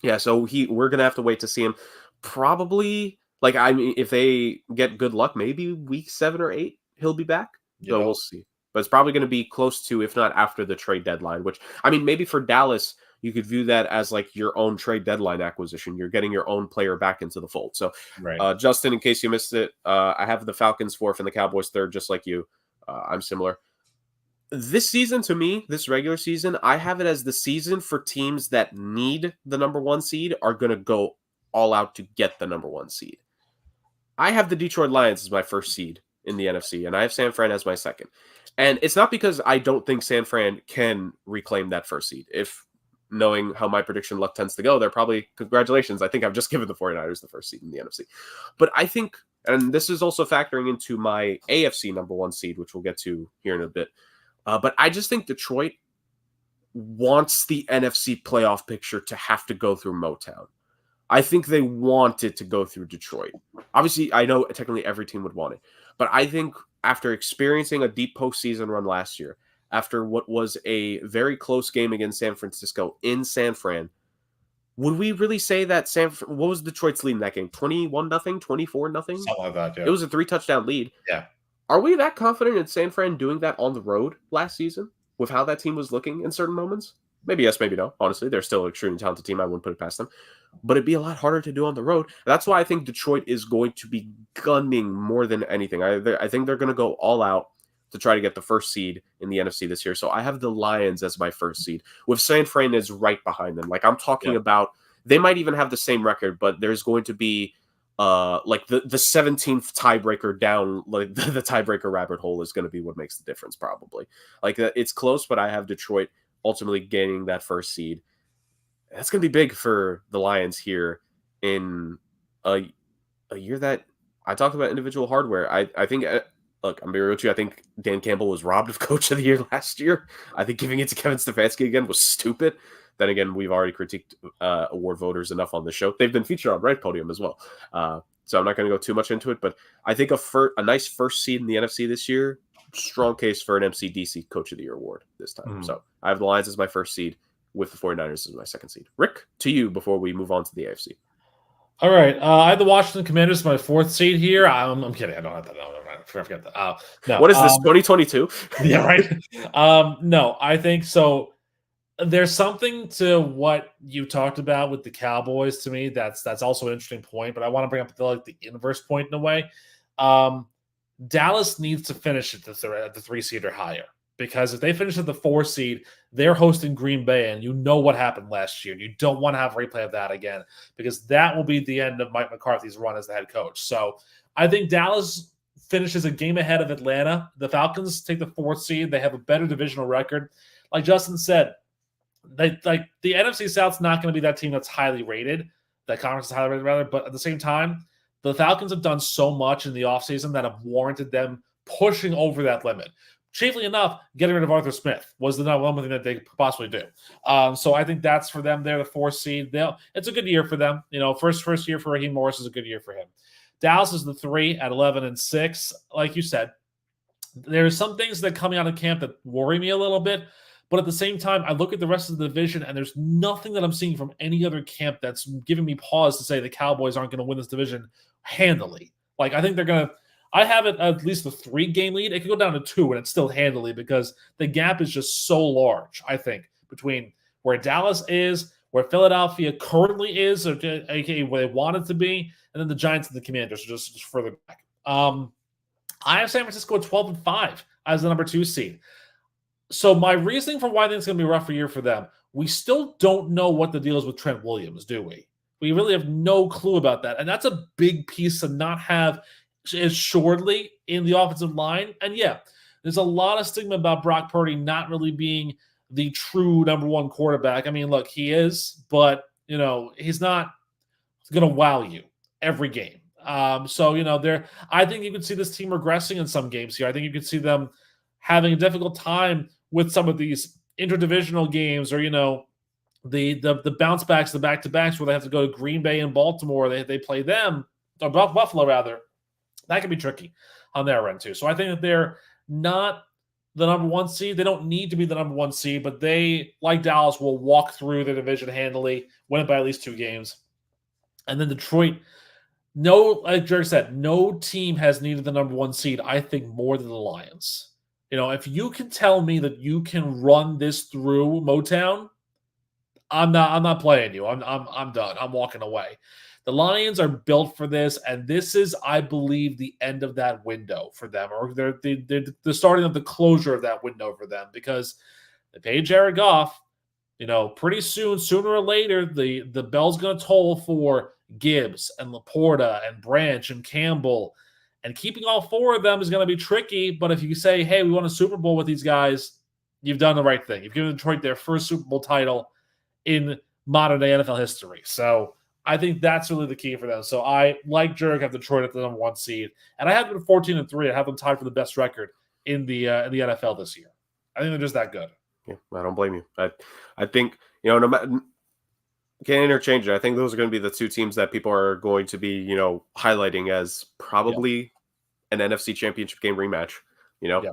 Yeah. So we're going to have to wait to see him probably, like, I mean, if they get good luck, maybe week 7 or 8, he'll be back. So we'll see. But it's probably going to be close to, if not after the trade deadline, which, I mean, maybe for Dallas, you could view that as like your own trade deadline acquisition. You're getting your own player back into the fold. So, right. Justin, in case you missed it, I have the Falcons 4th and the Cowboys 3rd, just like you. I'm similar. This season, to me, this regular season, I have it as the season for teams that need the number 1 seed are going to go all out to get the number 1 seed. I have the Detroit Lions as my 1st seed in the NFC, and I have San Fran as my 2nd. And it's not because I don't think San Fran can reclaim that 1st seed. If knowing how my prediction luck tends to go, they're probably, congratulations, I think I've just given the 49ers the 1st seed in the NFC. But I think, and this is also factoring into my AFC number 1 seed, which we'll get to here in a bit. But I just think Detroit wants the NFC playoff picture to have to go through Motown. I think they want it to go through Detroit. Obviously, I know technically every team would want it. But I think after experiencing a deep postseason run last year, after what was a very close game against San Francisco in San Fran, would we really say that what was Detroit's lead in that game? 21-0, 24-0? Something like that, yeah. It was a 3-touchdown lead. Yeah. Are we that confident in San Fran doing that on the road last season with how that team was looking in certain moments? Maybe yes, maybe no. Honestly, they're still an extremely talented team. I wouldn't put it past them. But it'd be a lot harder to do on the road. That's why I think Detroit is going to be gunning more than anything. I think they're going to go all out to try to get the 1st seed in the NFC this year. So I have the Lions as my 1st seed, with San Fran is right behind them. Like, I'm talking about, they might even have the same record, but there's going to be like the 17th tiebreaker down, like the tiebreaker rabbit hole is going to be what makes the difference probably. Like, it's close, but I have Detroit ultimately gaining that 1st seed. That's going to be big for the Lions here in a year that I talked about individual hardware. I think, look, I'm being real with you. I think Dan Campbell was robbed of Coach of the Year last year. I think giving it to Kevin Stefanski again was stupid. Then again, we've already critiqued award voters enough on the show. They've been featured on Right Podium as well. So I'm not going to go too much into it, but I think a nice 1st seed in the NFC this year, strong case for an MCDC Coach of the Year award this time. So I have the Lions as my 1st seed, with the 49ers as my 2nd seed. Rick, to you before we move on to the AFC. All right. I have the Washington Commanders as my 4th seed here. I'm kidding. I don't have that. No, forget that. No. What is this, 2022? Yeah, right. No, I think so. There's something to what you talked about with the Cowboys to me. That's also an interesting point, but I want to bring up the inverse point in a way. Dallas needs to finish at the 3 seed or higher, because if they finish at the 4 seed, they're hosting Green Bay, and you know what happened last year. You don't want to have a replay of that again, because that will be the end of Mike McCarthy's run as the head coach. So I think Dallas finishes a game ahead of Atlanta. The Falcons take the 4th seed. They have a better divisional record. Like Justin said, the NFC South's not going to be that team that's highly rated. That conference is highly rated, rather. But at the same time, the Falcons have done so much in the offseason that have warranted them pushing over that limit. Chiefly enough, getting rid of Arthur Smith was the number one thing that they could possibly do. So I think that's for them. They're the 4th seed. It's a good year for them. First year for Raheem Morris is a good year for him. Dallas is the 3 at 11-6. Like you said, there's some things that coming out of camp that worry me a little bit. But at the same time, I look at the rest of the division, and there's nothing that I'm seeing from any other camp that's giving me pause to say the Cowboys aren't going to win this division handily. Like, I think they're going to – I have it at least a 3-game lead. It could go down to 2, and it's still handily, because the gap is just so large, I think, between where Dallas is, where Philadelphia currently is, or aka where they want it to be, and then the Giants and the Commanders are just further back. I have San Francisco at 12-5 as the number 2 seed. So my reasoning for why I think it's going to be a rougher year for them, we still don't know what the deal is with Trent Williams, do we? We really have no clue about that. And that's a big piece to not have assuredly in the offensive line. And yeah, there's a lot of stigma about Brock Purdy not really being the true number 1 quarterback. I mean, look, he is, but, he's not going to wow you every game. I think you could see this team regressing in some games here. I think you could see them having a difficult time with some of these interdivisional games, or, the bounce backs, the back-to-backs where they have to go to Green Bay and Baltimore, they play them, or Buffalo rather, that can be tricky on their end too. So I think that they're not the number one seed. They don't need to be the number one seed, but they, like Dallas, will walk through their division handily, win it by at least 2 games. And then Detroit, like Jurg said, no team has needed the number one seed, I think, more than the Lions. If you can tell me that you can run this through Motown, I'm not playing you. I'm done. I'm walking away. The Lions are built for this, and this is, I believe, the end of that window for them, or they're the starting of the closure of that window for them, because they paid Jared Goff. Pretty soon, sooner or later, the bell's going to toll for Gibbs and Laporta and Branch and Campbell, and keeping all 4 of them is going to be tricky. But if you say, hey, we won a Super Bowl with these guys, you've done the right thing. You've given Detroit their first Super Bowl title in modern day NFL history. So I think that's really the key for them. So I, like Jurg, have Detroit at the number 1 seed, and I have them 14-3. I have them tied for the best record in the NFL this year. I think they're just that good. Yeah, I don't blame you. I think no matter, can't interchange it. I think those are going to be the 2 teams that people are going to be highlighting as probably an NFC Championship game rematch.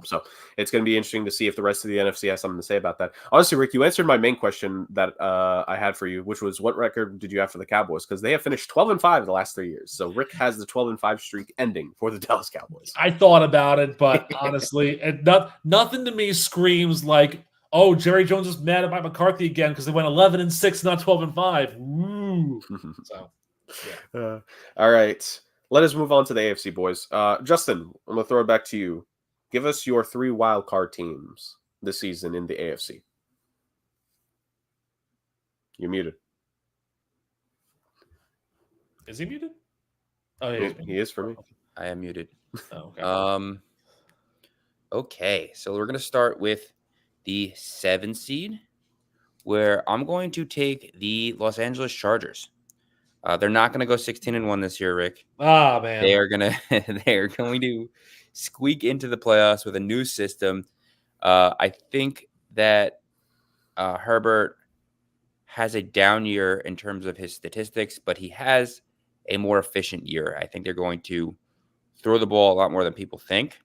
So it's going to be interesting to see if the rest of the NFC has something to say about that. Honestly, Rick, you answered my main question that I had for you, which was what record did you have for the Cowboys? Because they have finished 12-5 the last 3 years. So Rick has the 12-5 streak ending for the Dallas Cowboys. I thought about it, but honestly, nothing to me screams like, oh, Jerry Jones is mad at Mike McCarthy again because they went 11-6, not 12-5. Ooh. So, yeah. All right. Let us move on to the AFC, boys. Justin, I'm going to throw it back to you. Give us your 3 wild card teams this season in the AFC. You're muted. Is he muted? Oh, yeah. He is for me. I am muted. Oh, okay. Okay, so we're going to start with the 7 seed, where I'm going to take the Los Angeles Chargers. They're not going to go 16-1 this year, Rick. Ah, man. They're going to squeak into the playoffs with a new system. I think that Herbert has a down year in terms of his statistics, but he has a more efficient year. I think they're going to throw the ball a lot more than people think.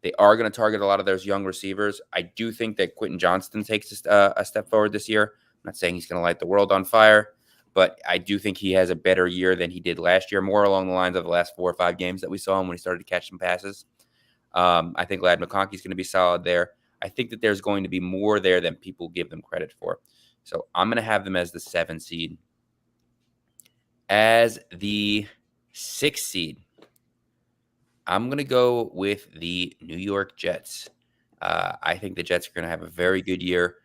They are going to target a lot of those young receivers. I do think that Quentin Johnston takes a step forward this year. I'm not saying he's going to light the world on fire, but I do think he has a better year than he did last year, more along the lines of the last 4 or 5 games that we saw him when he started to catch some passes. I think Ladd McConkey's going to be solid there. I think that there's going to be more there than people give them credit for. So I'm going to have them as the 7 seed. As the 6 seed, I'm going to go with the New York Jets. I think the Jets are going to have a very good year.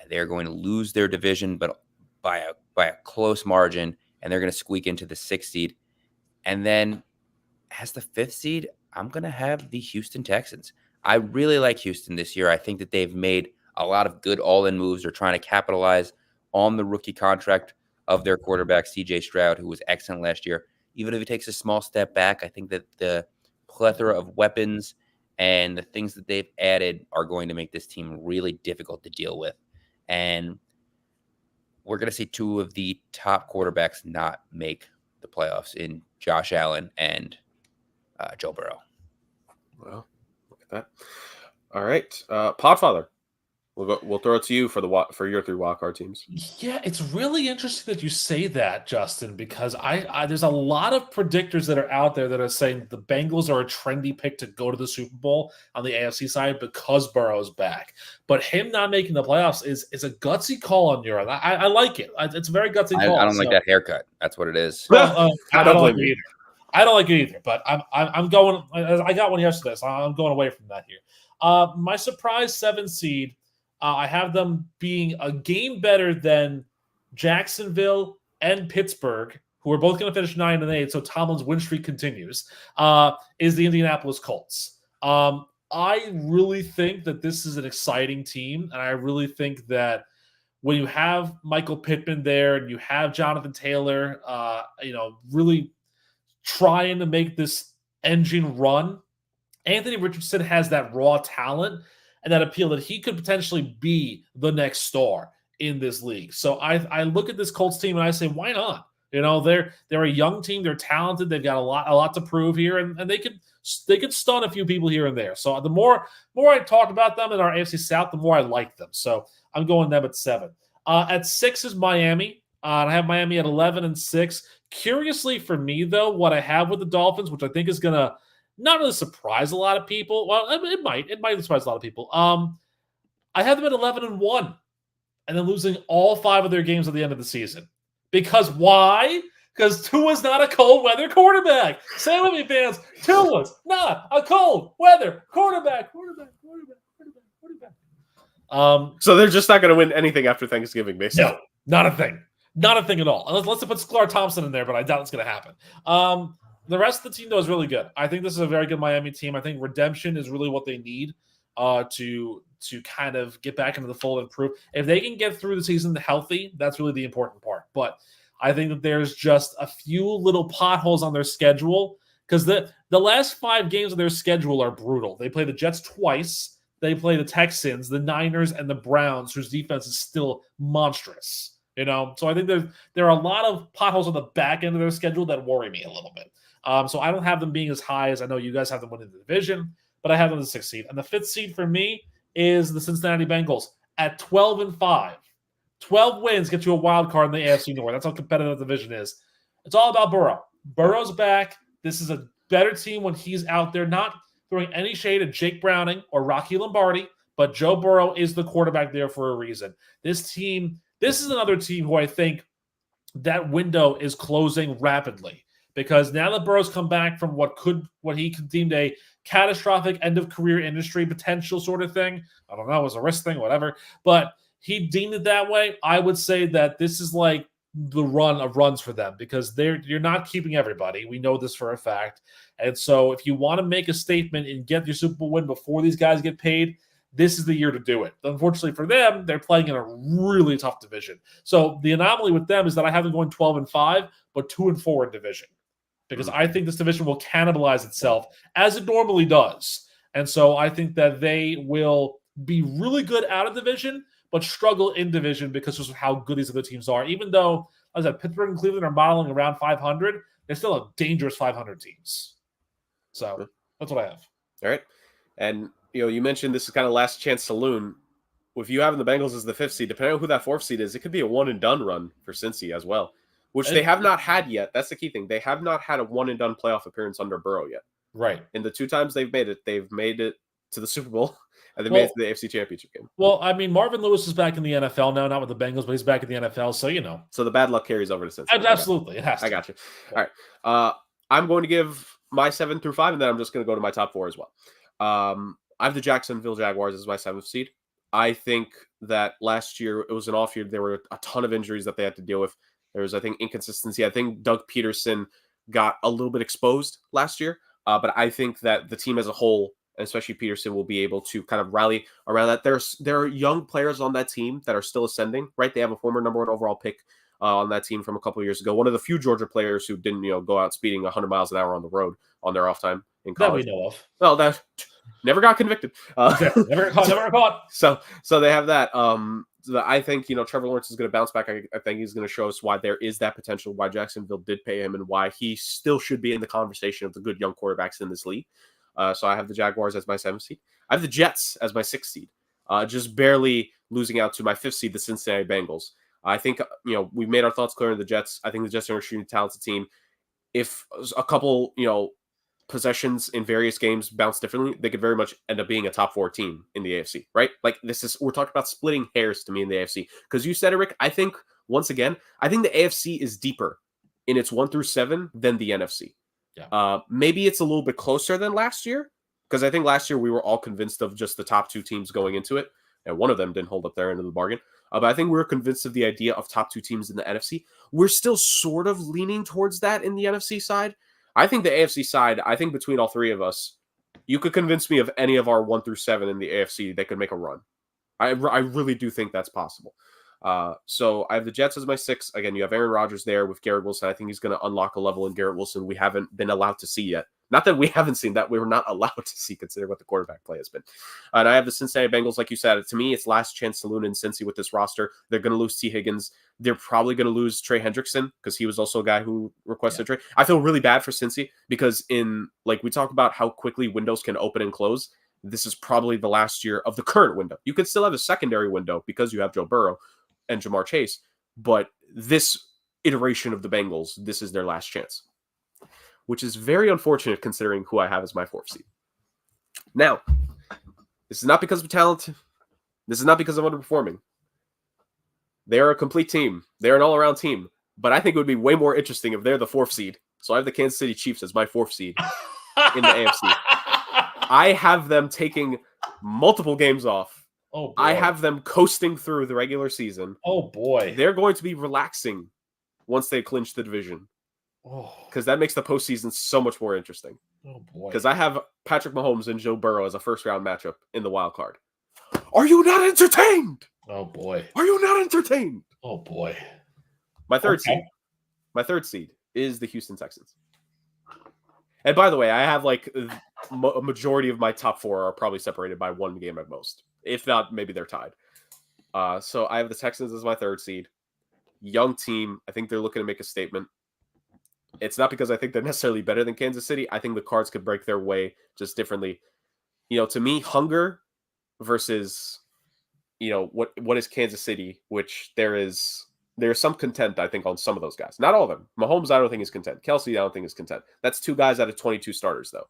They're going to lose their division, but by a close margin, and they're going to squeak into the 6th seed. And then as the 5th seed, I'm going to have the Houston Texans. I really like Houston this year. I think that they've made a lot of good all-in moves. They're trying to capitalize on the rookie contract of their quarterback, C.J. Stroud, who was excellent last year. Even if he takes a small step back, I think that the plethora of weapons and the things that they've added are going to make this team really difficult to deal with. And we're going to see 2 of the top quarterbacks not make the playoffs in Josh Allen and Joe Burrow. Well, look at that. All right. Podfather, we'll throw it to you for your 3 wildcard teams. Yeah, it's really interesting that you say that, Justin, because I there's a lot of predictors that are out there that are saying the Bengals are a trendy pick to go to the Super Bowl on the AFC side because Burrow's back. But him not making the playoffs is a gutsy call on your end. I like it. It's a very gutsy call. I don't like that haircut. That's what it is. Well, I don't like it either. I don't like it either, but I'm going. I got one yesterday, so I'm going away from that here. My surprise 7 seed, I have them being a game better than Jacksonville and Pittsburgh, who are both going to finish 9-8. So Tomlin's win streak continues. Is the Indianapolis Colts? I really think that this is an exciting team, and I really think that when you have Michael Pittman there and you have Jonathan Taylor, really trying to make this engine run, Anthony Richardson has that raw talent and that appeal that he could potentially be the next star in this league. So I look at this Colts team and I say, why not? They're a young team. They're talented. They've got a lot to prove here, and they could stun a few people here and there. So the more I talk about them in our AFC South, the more I like them. So I'm going them at 7. At 6 is Miami. I have Miami at 11-6. Curiously for me, though, what I have with the Dolphins, which I think is going to not really surprise a lot of people. Well, it might surprise a lot of people. I have them at 11-1, and then losing all 5 of their games at the end of the season. Because why? Because Tua's not a cold weather quarterback. Say it with me, fans. Tua's not a cold weather quarterback. So they're just not going to win anything after Thanksgiving, basically. No, not a thing. Not a thing at all. Unless they put Sklar Thompson in there, but I doubt it's going to happen. The rest of the team, though, is really good. I think this is a very good Miami team. I think redemption is really what they need to kind of get back into the fold and prove. If they can get through the season healthy, that's really the important part. But I think that there's just a few little potholes on their schedule because the last 5 games of their schedule are brutal. They play the Jets twice. They play the Texans, the Niners, and the Browns, whose defense is still monstrous. So I think there are a lot of potholes on the back end of their schedule that worry me a little bit. So I don't have them being as high as I know you guys have them winning the division, but I have them as the 6th seed. And the 5th seed for me is the Cincinnati Bengals at 12-5. 12 wins get you a wild card in the AFC North. That's how competitive the division is. It's all about Burrow. Burrow's back. This is a better team when he's out there, not throwing any shade at Jake Browning or Rocky Lombardi, but Joe Burrow is the quarterback there for a reason. This is another team who I think that window is closing rapidly because now that Burrow's come back from what he deemed a catastrophic end of career industry potential sort of thing. I don't know, it was a risk thing, whatever. But he deemed it that way. I would say that this is like the run of runs for them because you're not keeping everybody. We know this for a fact. And so if you want to make a statement and get your Super Bowl win before these guys get paid, this is the year to do it. Unfortunately for them, they're playing in a really tough division. So the anomaly with them is that I have them going 12-5, but 2-4 in division. Because I think this division will cannibalize itself as it normally does. And so I think that they will be really good out of division, but struggle in division because of how good these other teams are. Even though, as I said, Pittsburgh and Cleveland are modeling around 500, they're still a dangerous 500 teams. So that's what I have. All right. And, you mentioned this is kind of last chance saloon. If you have the Bengals as the 5th seed, depending on who that 4th seed is, it could be a one-and-done run for Cincy as well. Which they have not had yet. That's the key thing. They have not had a one-and-done playoff appearance under Burrow yet. Right. And the 2 times they've made it to the Super Bowl, and they made it to the AFC Championship game. Well, I mean, Marvin Lewis is back in the NFL now, not with the Bengals, but he's back in the NFL, so So the bad luck carries over to Cincinnati. Absolutely, it has to. I got you. All right. I'm going to give my 7 through 5, and then I'm just going to go to my top 4 as well. I have the Jacksonville Jaguars as my 7th seed. I think that last year, it was an off year. There were a ton of injuries that they had to deal with. There was, I think, inconsistency. I think Doug Peterson got a little bit exposed last year, but I think that the team as a whole, and especially Peterson, will be able to kind of rally around that. There are young players on that team that are still ascending, right? They have a former number 1 overall pick on that team from a couple of years ago. One of the few Georgia players who didn't, go out speeding 100 miles an hour on the road on their off time in college. That we know of. Well, that never got convicted. Never caught. So they have that. I think, Trevor Lawrence is going to bounce back. I think he's going to show us why there is that potential, why Jacksonville did pay him, and why he still should be in the conversation of the good young quarterbacks in this league. So I have the Jaguars as my 7th seed. I have the Jets as my 6th seed, just barely losing out to my 5th seed, the Cincinnati Bengals. I think, we've made our thoughts clear in the Jets. I think the Jets are an extremely talented team. If a couple, possessions in various games bounce differently, they could very much end up being a top 4 team in the AFC, right? Like we're talking about splitting hairs to me in the AFC. Because you said it, Rick, I think the AFC is deeper in its 1 through 7 than the NFC. Yeah. Maybe it's a little bit closer than last year, because I think last year we were all convinced of just the top 2 teams going into it, and one of them didn't hold up their end of the bargain. But I think we were convinced of the idea of top 2 teams in the NFC. We're still sort of leaning towards that in the NFC side. I think the AFC side, between all 3 of us, you could convince me of any of our 1 through 7 in the AFC, they could make a run. I really do think that's possible. So I have the Jets as my 6. Again, you have Aaron Rodgers there with Garrett Wilson. I think he's going to unlock a level in Garrett Wilson we haven't been allowed to see yet Not that we haven't seen that. We were not allowed to see, considering what the quarterback play has been. And I have the Cincinnati Bengals, like you said. To me, it's last chance saloon in Cincy with this roster. They're going to lose T. Higgins. They're probably going to lose Trey Hendrickson because he was also a guy who requested trade. I feel really bad for Cincy because we talk about how quickly windows can open and close. This is probably the last year of the current window. You could still have a secondary window because you have Joe Burrow and Jamar Chase, but this iteration of the Bengals, this is their last chance, which is very unfortunate considering who I have as my 4th seed. Now, this is not because of talent. This is not because I'm underperforming. They are a complete team. They're an all-around team, but I think it would be way more interesting if they're the 4th seed. So I have the Kansas City Chiefs as my 4th seed in the AFC. I have them taking multiple games off. Oh, boy. I have them coasting through the regular season. Oh, boy. They're going to be relaxing once they clinch the division. Because that makes the postseason so much more interesting. Oh, boy. Because I have Patrick Mahomes and Joe Burrow as a first-round matchup in the wild card. Are you not entertained? Oh, boy. Are you not entertained? Oh, boy. My third seed is the Houston Texans. And by the way, I have like a majority of my top 4 are probably separated by 1 game at most. If not, maybe they're tied. So I have the Texans as my 3rd seed. Young team. I think they're looking to make a statement. It's not because I think they're necessarily better than Kansas City. I think the Cards could break their way just differently. To me, hunger versus, what is Kansas City, which there's some content, I think, on some of those guys. Not all of them. Mahomes, I don't think is content. Kelsey, I don't think is content. That's 2 guys out of 22 starters, though.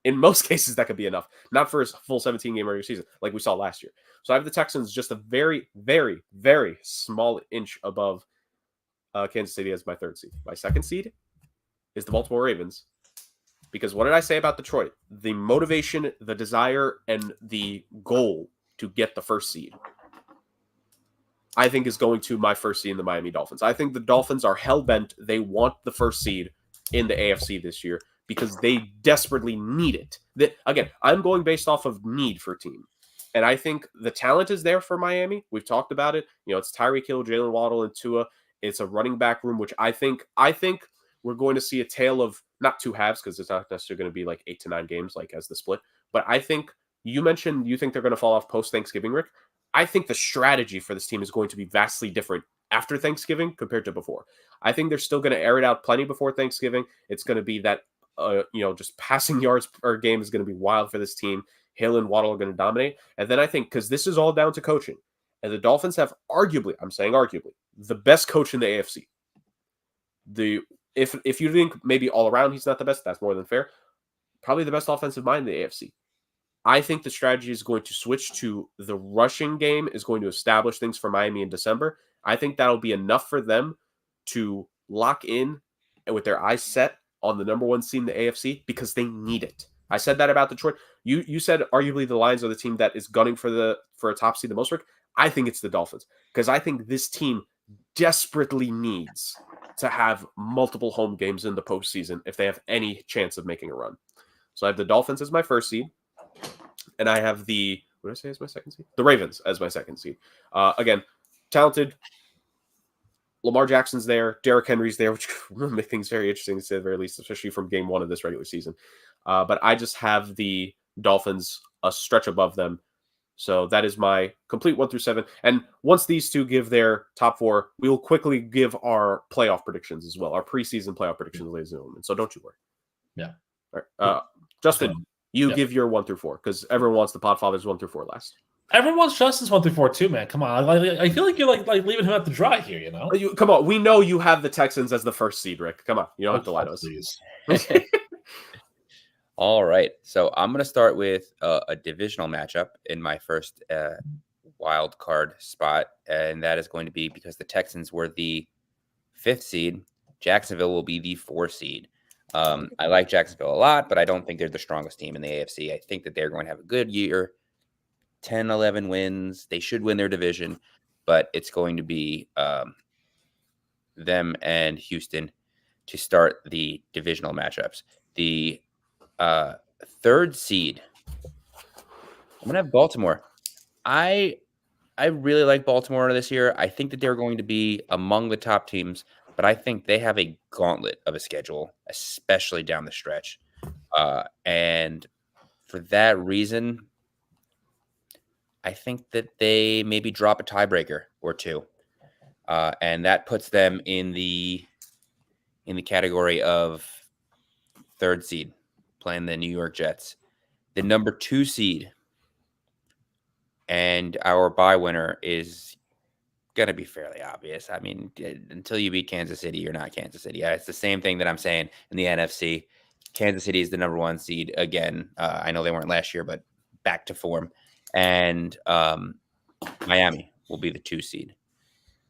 In most cases, that could be enough. Not for a full 17-game regular season, like we saw last year. So I have the Texans just a very, very, very small inch above Kansas City as my 3rd seed. My 2nd seed is the Baltimore Ravens. Because what did I say about Detroit? The motivation, the desire, and the goal to get the 1st seed, I think, is going to my 1st seed in the Miami Dolphins. I think the Dolphins are hell-bent. They want the 1st seed in the AFC this year because they desperately need it. Again, I'm going based off of need for team. And I think the talent is there for Miami. We've talked about it. It's Tyreek Hill, Jalen Waddle, and Tua. It's a running back room, which I think we're going to see a tale of not 2 halves because it's not necessarily going to be like 8 to 9 games like as the split. But I think you mentioned you think they're going to fall off post-Thanksgiving, Rick. I think the strategy for this team is going to be vastly different after Thanksgiving compared to before. I think they're still going to air it out plenty before Thanksgiving. It's going to be that, just passing yards per game is going to be wild for this team. Hill and Waddle are going to dominate. And then I think, because this is all down to coaching, and the Dolphins have arguably, the best coach in the AFC. If you think maybe all around he's not the best, that's more than fair. Probably the best offensive mind in the AFC. I think the strategy is going to switch to the rushing game is going to establish things for Miami in December. I think that'll be enough for them to lock in and with their eyes set on the number 1 seed in the AFC because they need it. I said that about Detroit. You said arguably the Lions are the team that is gunning for a top seed the most, Rick. I think it's the Dolphins because I think this team desperately needs to have multiple home games in the postseason if they have any chance of making a run. So I have the Dolphins as my 1st seed. And I have what did I say as my 2nd seed? The Ravens as my 2nd seed. Again, talented. Lamar Jackson's there. Derrick Henry's there, which will make things very interesting to say the very least, especially from game 1 of this regular season. But I just have the Dolphins a stretch above them. So that is my complete 1 through 7. And once these 2 give their top 4, we will quickly give our playoff predictions as well, our preseason playoff predictions, ladies and gentlemen. So don't you worry. Yeah. All right. Justin, you give your 1 through 4 because everyone wants the Podfathers 1 through 4 last. Everyone wants Justin's 1 through 4 too, man. Come on, I feel like you're like leaving him out to dry here. Come on, we know you have the Texans as the 1st seed, Rick. Come on, you don't have to lie to us. All right, so I'm going to start with a divisional matchup in my first wild card spot, and that is going to be because the Texans were the 5th seed. Jacksonville will be the 4th seed. I like Jacksonville a lot, but I don't think they're the strongest team in the AFC. I think that they're going to have a good year, 10, 11 wins. They should win their division, but it's going to be them and Houston to start the divisional matchups. The 3rd seed, I'm going to have Baltimore. I really like Baltimore this year. I think that they're going to be among the top teams, but I think they have a gauntlet of a schedule, especially down the stretch. And for that reason, I think that they maybe drop a tiebreaker or two. And that puts them in the category of third seed, playing the New York Jets. The number 2 seed and our bye winner is going to be fairly obvious. I mean, until you beat Kansas City, you're not Kansas City. It's the same thing that I'm saying in the NFC. Kansas City is the number 1 seed again. I know they weren't last year, but back to form. And Miami will be the 2 seed.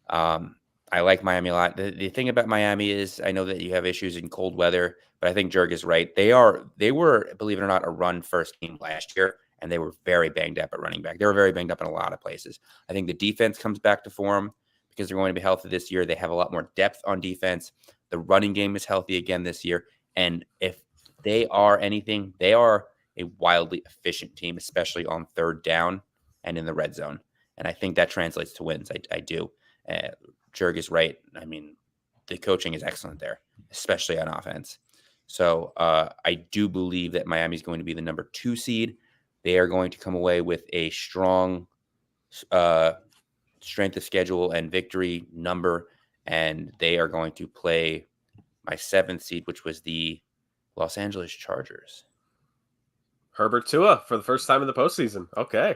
I like Miami a lot. The thing about Miami is I know that you have issues in cold weather, but I think Jurg is right. They were, believe it or not, a run first team last year, and they were very banged up at running back. They were very banged up in a lot of places. I think the defense comes back to form because they're going to be healthy this year. They have a lot more depth on defense. The running game is healthy again this year. And if they are anything, they are a wildly efficient team, especially on third down and in the red zone. And I think that translates to wins. I do. Jurg is right. I mean, the coaching is excellent there, especially on offense. So I do believe that Miami is going to be the number 2 seed. They are going to come away with a strong strength of schedule and victory number, and they are going to play my 7th seed, which was the Los Angeles Chargers. Herbert Tua for the first time in the postseason. Okay.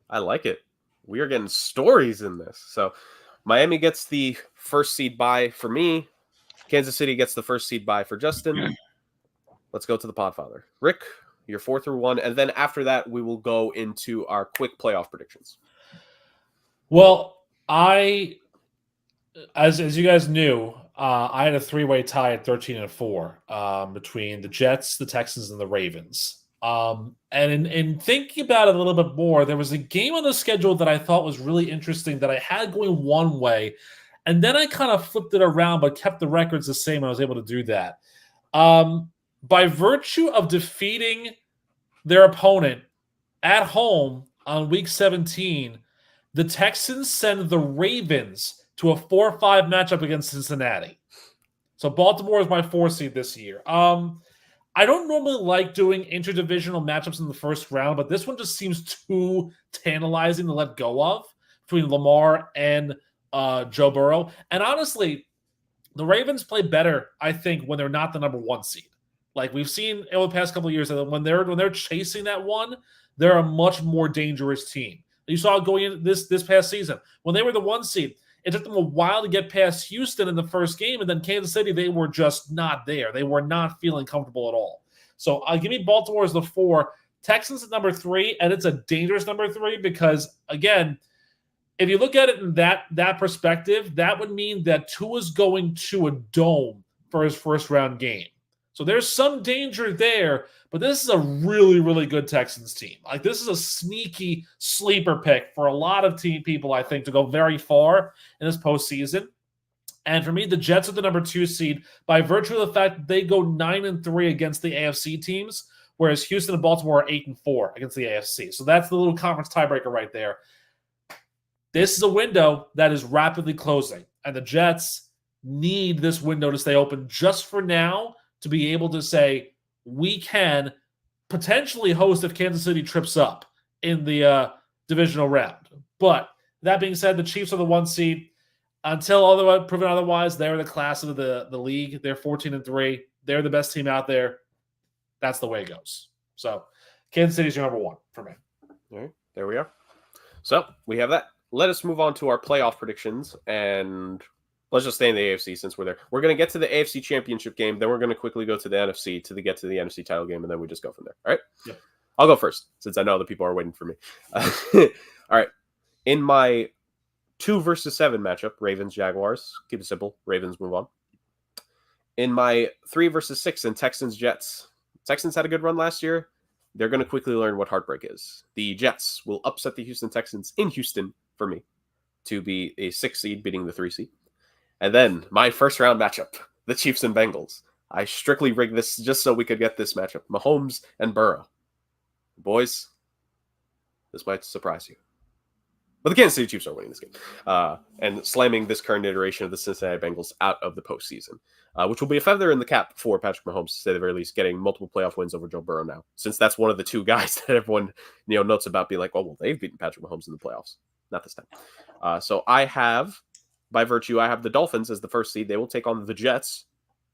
I like it. We are getting stories in this. So Miami gets the first seed bye for me. Kansas City gets the first seed bye for Justin. Let's go to the Podfather. Rick, your 4 through 1. And then after that, we will go into our quick playoff predictions. Well, as you guys knew, I had a 3-way tie at 13-4 between the Jets, the Texans, and the Ravens. And in thinking about it a little bit more, there was a game on the schedule that I thought was really interesting that I had going one way, and then I kind of flipped it around but kept the records the same. I was able to do that. By virtue of defeating their opponent at home on Week 17, the Texans send the Ravens to a 4-5 matchup against Cincinnati. So Baltimore is my 4 seed this year. I don't normally like doing interdivisional matchups in the first round, but this one just seems too tantalizing to let go of between Lamar and Joe Burrow. And honestly, the Ravens play better, I think, when they're not the number 1 seed. Like we've seen over the past couple of years, that when they're chasing that one, they're a much more dangerous team. You saw it going in this past season. When they were the 1 seed, it took them a while to get past Houston in the first game, and then Kansas City, they were just not there. They were not feeling comfortable at all. So give me Baltimore as the 4, Texans at number 3, and it's a dangerous number 3 because, again, if you look at it in that perspective, that would mean that Tua's going to a dome for his first-round game. So there's some danger there, but this is a really, really good Texans team. Like, this is a sneaky sleeper pick for a lot of people, I think, to go very far in this postseason. And for me, the Jets are the number 2 seed by virtue of the fact that they go 9-3 against the AFC teams, whereas Houston and Baltimore are 8-4 against the AFC. So that's the little conference tiebreaker right there. This is a window that is rapidly closing, and the Jets need this window to stay open just for now to be able to say, we can potentially host if Kansas City trips up in the divisional round. But that being said, the Chiefs are the 1 seed. Until proven otherwise, they're the class of the league. They're 14-3. They're the best team out there. That's the way it goes. So Kansas City's your number 1 for me. All right, there we are. So we have that. Let us move on to our playoff predictions, and let's just stay in the AFC since we're there. We're going to get to the AFC Championship game, then we're going to quickly go to the NFC to get to the NFC title game, and then we just go from there. All right? Yep. I'll go first since I know the people are waiting for me. All right. In my 2 versus 7 matchup, Ravens-Jaguars. Keep it simple. Ravens move on. In my 3 versus 6 in Texans-Jets. Texans had a good run last year. They're going to quickly learn what heartbreak is. The Jets will upset the Houston Texans in Houston for me to be a 6 seed beating the 3 seed. And then my first round matchup, the Chiefs and Bengals. I strictly rigged this just so we could get this matchup. Mahomes and Burrow. Boys, this might surprise you. But the Kansas City Chiefs are winning this game and slamming this current iteration of the Cincinnati Bengals out of the postseason, which will be a feather in the cap for Patrick Mahomes, to say the very least, getting multiple playoff wins over Joe Burrow now, since that's one of the two guys that everyone notes about being like, oh, well, they've beaten Patrick Mahomes in the playoffs. Not this time. So I have the Dolphins as the first seed. They will take on the Jets,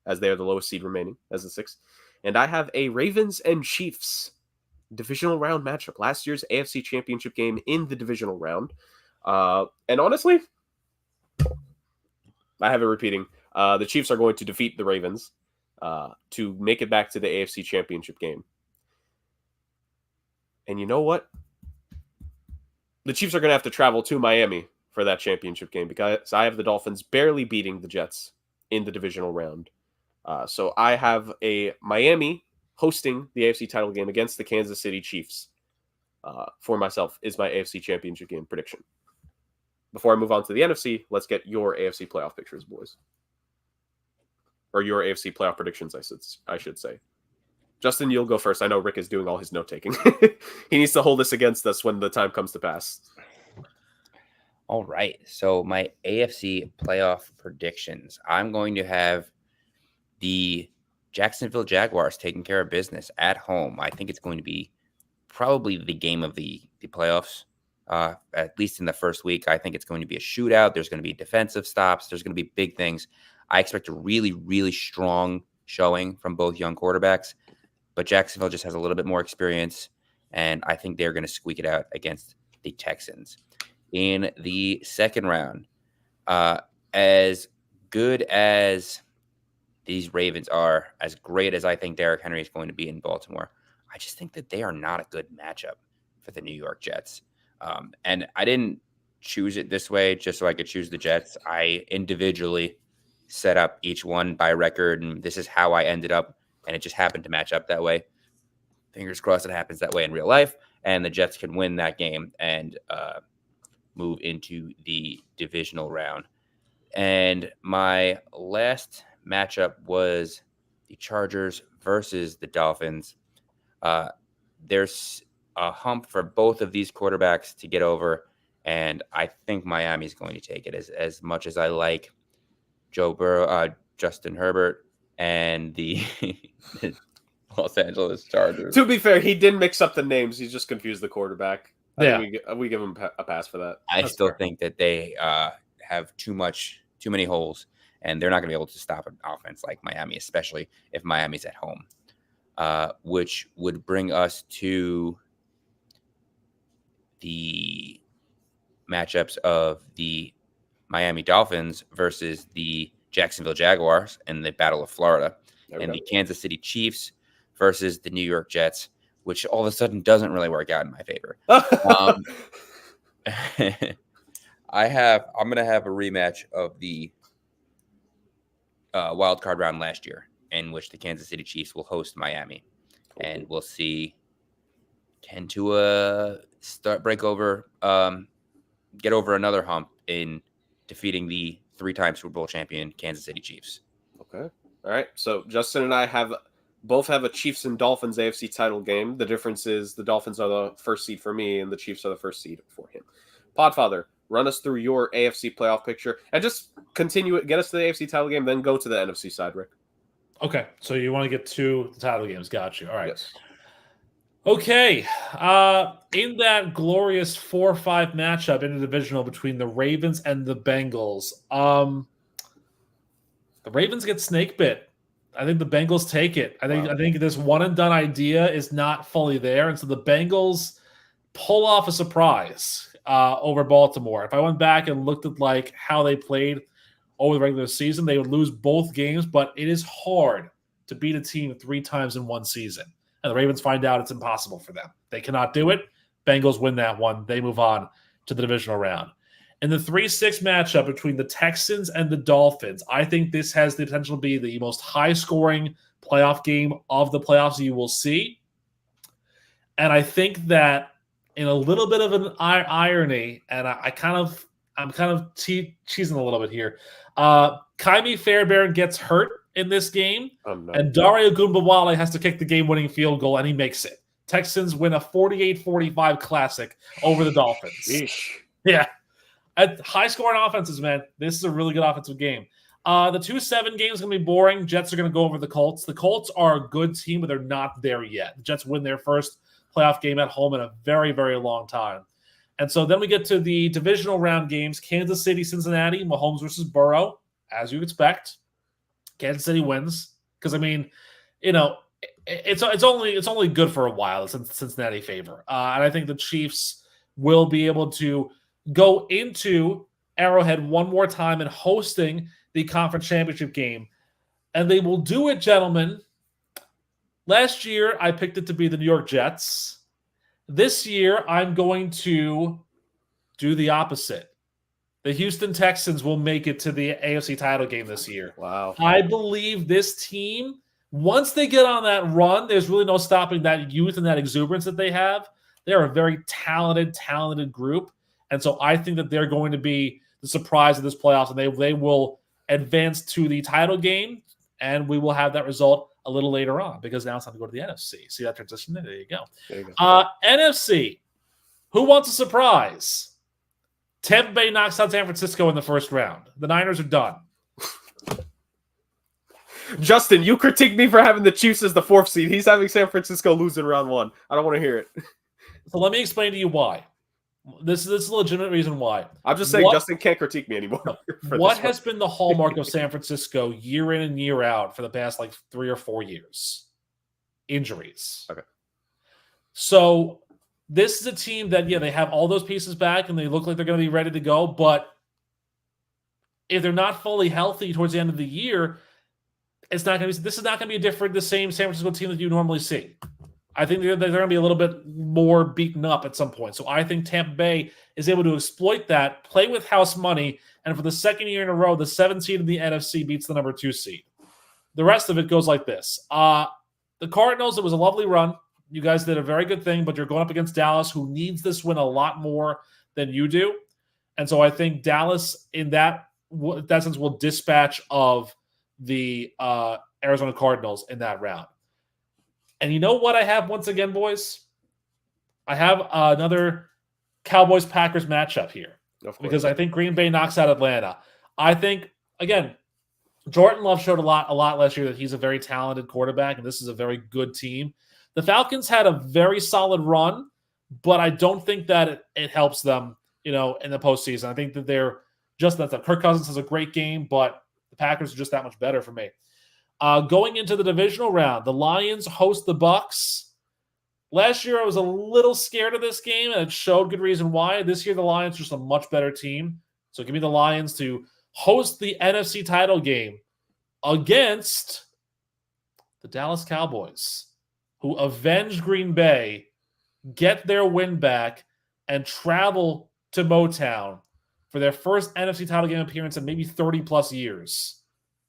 as they are the lowest seed remaining, as the sixth. And I have a Ravens and Chiefs divisional round matchup. Last year's AFC Championship game in the divisional round. And honestly, I have it repeating. The Chiefs are going to defeat the Ravens to make it back to the AFC Championship game. And you know what? The Chiefs are going to have to travel to Miami for that championship game, because I have the Dolphins barely beating the Jets in the divisional round. So I have a Miami hosting the AFC title game against the Kansas City Chiefs for myself is my AFC Championship game prediction. Before I move on to the NFC, let's get your AFC playoff pictures, boys. Or your AFC playoff predictions, I should say. Justin, you'll go first. I know Rick is doing all his note-taking. He needs to hold this against us when the time comes to pass. All right. So my AFC playoff predictions. I'm going to have the Jacksonville Jaguars taking care of business at home. I think it's going to be probably the game of the playoffs, at least in the first week. I think it's going to be a shootout. There's going to be defensive stops. There's going to be big things. I expect a really, really strong showing from both young quarterbacks, but Jacksonville just has a little bit more experience, and I think they're going to squeak it out against the Texans. In the second round, as good as these Ravens are, as great as I think Derrick Henry is going to be in Baltimore, I just think that they are not a good matchup for the New York Jets. And I didn't choose it this way just so I could choose the Jets. I individually set up each one by record, and this is how I ended up, and it just happened to match up that way. Fingers crossed it happens that way in real life, and the Jets can win that game and move into the divisional round. And my last matchup was the Chargers versus the Dolphins. There's a hump for both of these quarterbacks to get over, and I think Miami's going to take it. As much as I like Joe Burrow, Justin Herbert, and the Los Angeles Chargers. To be fair, he didn't mix up the names. He just confused the quarterback. Yeah. We give him a pass for that. I still think that they have too many holes, and they're not going to be able to stop an offense like Miami, especially if Miami's at home, which would bring us to the matchups of the Miami Dolphins versus the Jacksonville Jaguars in the Battle of Florida, and the Kansas City Chiefs versus the New York Jets, which all of a sudden doesn't really work out in my favor. I'm going to have a rematch of the wild card round last year, in which the Kansas City Chiefs will host Miami, and we'll see can Tua get over another hump in defeating the 3-time Super Bowl champion Kansas City Chiefs. Okay. All right. So Justin and I both have a Chiefs and Dolphins AFC title game. The difference is the Dolphins are the first seed for me and the Chiefs are the first seed for him. Podfather, run us through your AFC playoff picture and just continue it. Get us to the AFC title game, then go to the NFC side, Rick. Okay. So you want to get to the title games. Got you. All right. Yes. Okay. In that glorious 4-5 matchup in the divisional between the Ravens and the Bengals, the Ravens get snake bit. I think the Bengals take it. I think this one and done idea is not fully there, and so the Bengals pull off a surprise over Baltimore. If I went back and looked at like how they played over the regular season, they would lose both games. But it is hard to beat a team 3 times in one season, and the Ravens find out it's impossible for them. They cannot do it. Bengals win that one. They move on to the divisional round. In the 3-6 matchup between the Texans and the Dolphins, I think this has the potential to be the most high-scoring playoff game of the playoffs you will see. And I think that in a little bit of an irony, and I'm kind of cheesing a little bit here, Kaimi Fairbairn gets hurt in this game, and Dario Ogunbowale has to kick the game-winning field goal, and he makes it. Texans win a 48-45 classic over the Dolphins. Yeesh. Yeah. At high-scoring offenses, man, this is a really good offensive game. The 2-7 game is going to be boring. Jets are going to go over the Colts. The Colts are a good team, but they're not there yet. The Jets win their first playoff game at home in a very, very long time. And so then we get to the divisional round games. Kansas City, Cincinnati, Mahomes versus Burrow, as you expect. Kansas City wins because, I mean, it's only good for a while. It's in Cincinnati favor. And I think the Chiefs will be able to go into Arrowhead one more time and hosting the conference championship game. And they will do it, gentlemen. Last year, I picked it to be the New York Jets. This year, I'm going to do the opposite. The Houston Texans will make it to the AFC title game this year. Wow. I believe this team, once they get on that run, there's really no stopping that youth and that exuberance that they have. They're a very talented group. And so I think that they're going to be the surprise of this playoffs, and they will advance to the title game, and we will have that result a little later on because now it's time to go to the NFC. See that transition? There you go. NFC. Who wants a surprise? Tampa Bay knocks out San Francisco in the first round. The Niners are done. Justin, you critique me for having the Chiefs as the 4th seed. He's having San Francisco lose in round 1. I don't want to hear it. So let me explain to you why. This is a legitimate reason why. I'm just saying Justin can't critique me anymore. What has been the hallmark of San Francisco year in and year out for the past 3 or 4 years? Injuries. Okay. So this is a team that, they have all those pieces back and they look like they're going to be ready to go. But if they're not fully healthy towards the end of the year, this is not going to be the same San Francisco team that you normally see. I think they're going to be a little bit more beaten up at some point. So I think Tampa Bay is able to exploit that, play with house money, and for the second year in a row, the 7th seed in the NFC beats the number 2 seed. The rest of it goes like this. The Cardinals, it was a lovely run. You guys did a very good thing, but you're going up against Dallas, who needs this win a lot more than you do. And so I think Dallas, in that sense, will dispatch of the Arizona Cardinals in that round. And you know what I have once again, boys? I have another Cowboys-Packers matchup here because I think Green Bay knocks out Atlanta. I think, again, Jordan Love showed a lot last year that he's a very talented quarterback, and this is a very good team. The Falcons had a very solid run, but I don't think that it helps them, in the postseason. I think that they're just that. Kirk Cousins has a great game, but the Packers are just that much better for me. Going into the divisional round, the Lions host the Bucks. Last year, I was a little scared of this game, and it showed good reason why. This year, the Lions are just a much better team. So give me the Lions to host the NFC title game against the Dallas Cowboys, who avenge Green Bay, get their win back, and travel to Motown for their first NFC title game appearance in maybe 30-plus years.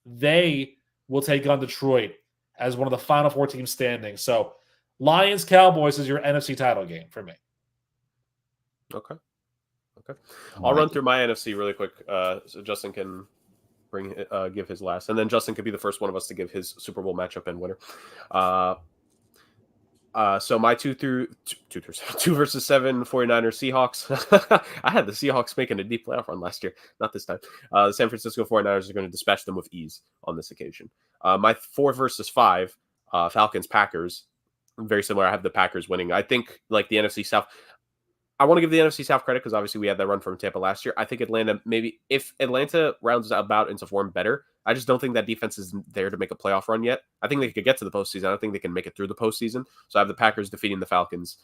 They will take on Detroit as one of the final 4 teams standing. So Lions-Cowboys is your NFC title game for me. Okay. I'll run through my NFC really quick so Justin can give his last. And then Justin could be the first one of us to give his Super Bowl matchup and winner. So my 2 versus 7 49ers Seahawks. I had the Seahawks making a deep playoff run last year. Not this time. The San Francisco 49ers are going to dispatch them with ease on this occasion. My 4 versus 5 Falcons Packers. Very similar. I have the Packers winning. I think the NFC South. I want to give the NFC South credit because obviously we had that run from Tampa last year. I think Atlanta, maybe if Atlanta rounds about into form better, I just don't think that defense is there to make a playoff run yet. I think they could get to the postseason. I don't think they can make it through the postseason. So I have the Packers defeating the Falcons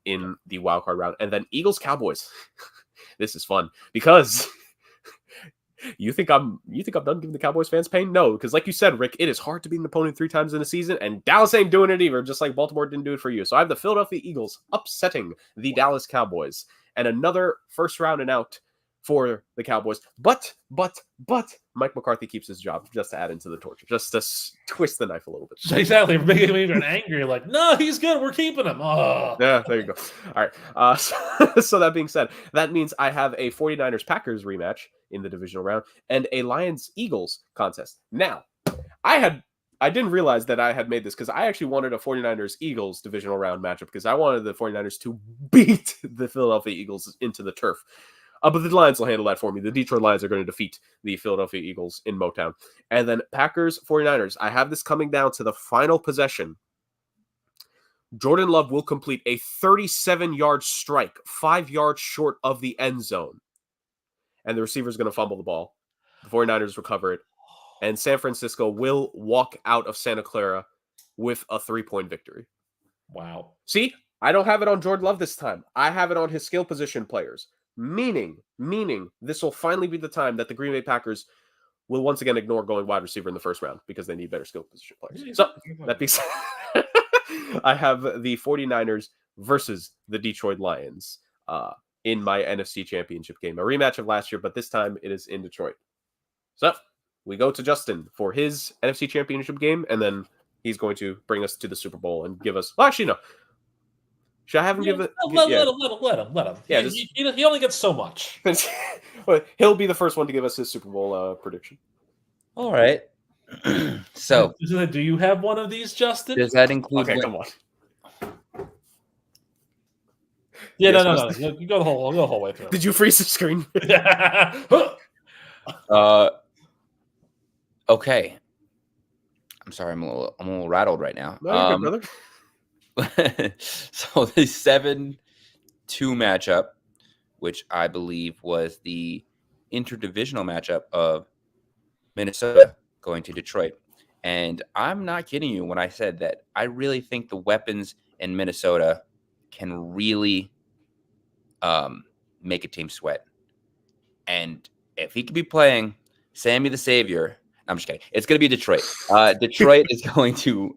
in the wildcard round. And then Eagles-Cowboys. This is fun because you think I'm done giving the Cowboys fans pain? No, because like you said, Rick, it is hard to beat an opponent 3 times in a season, and Dallas ain't doing it either, just like Baltimore didn't do it for you. So I have the Philadelphia Eagles upsetting the Dallas Cowboys, and another first round and out for the Cowboys. But Mike McCarthy keeps his job, just to add into the torture, just to twist the knife a little bit. Exactly. Making me even angry. Like, no, he's good. We're keeping him. Oh. Yeah, there you go. All right. So that being said, that means I have a 49ers-Packers rematch in the divisional round and a Lions-Eagles contest. Now, I didn't realize that I had made this because I actually wanted a 49ers-Eagles divisional round matchup because I wanted the 49ers to beat the Philadelphia Eagles into the turf. But the Lions will handle that for me. The Detroit Lions are going to defeat the Philadelphia Eagles in Motown. And then Packers 49ers. I have this coming down to the final possession. Jordan Love will complete a 37-yard strike, 5 yards short of the end zone. And the receiver is going to fumble the ball. The 49ers recover it. And San Francisco will walk out of Santa Clara with a 3-point victory. Wow. See, I don't have it on Jordan Love this time. I have it on his skill position players. Meaning, this will finally be the time that the Green Bay Packers will once again ignore going wide receiver in the first round because they need better skill position players. So, that being said, I have the 49ers versus the Detroit Lions in my NFC Championship game. A rematch of last year, but this time it is in Detroit. So, we go to Justin for his NFC Championship game, and then he's going to bring us to the Super Bowl and give us... Well, actually, no. Should I have him give it? Let him. Yeah, he only gets so much. He'll be the first one to give us his Super Bowl prediction. All right. So, do you have one of these, Justin? Does that include? Okay, come on. Yeah, yes, no. You go the whole way through. Did you freeze the screen? Okay. I'm sorry. I'm a little rattled right now. No, you're good, brother. So the 7-2 matchup, which I believe was the interdivisional matchup of Minnesota going to Detroit. And I'm not kidding you when I said that I really think the weapons in Minnesota can really make a team sweat. And if he could be playing Sammy the Savior, I'm just kidding. It's going to be Detroit. Detroit is going to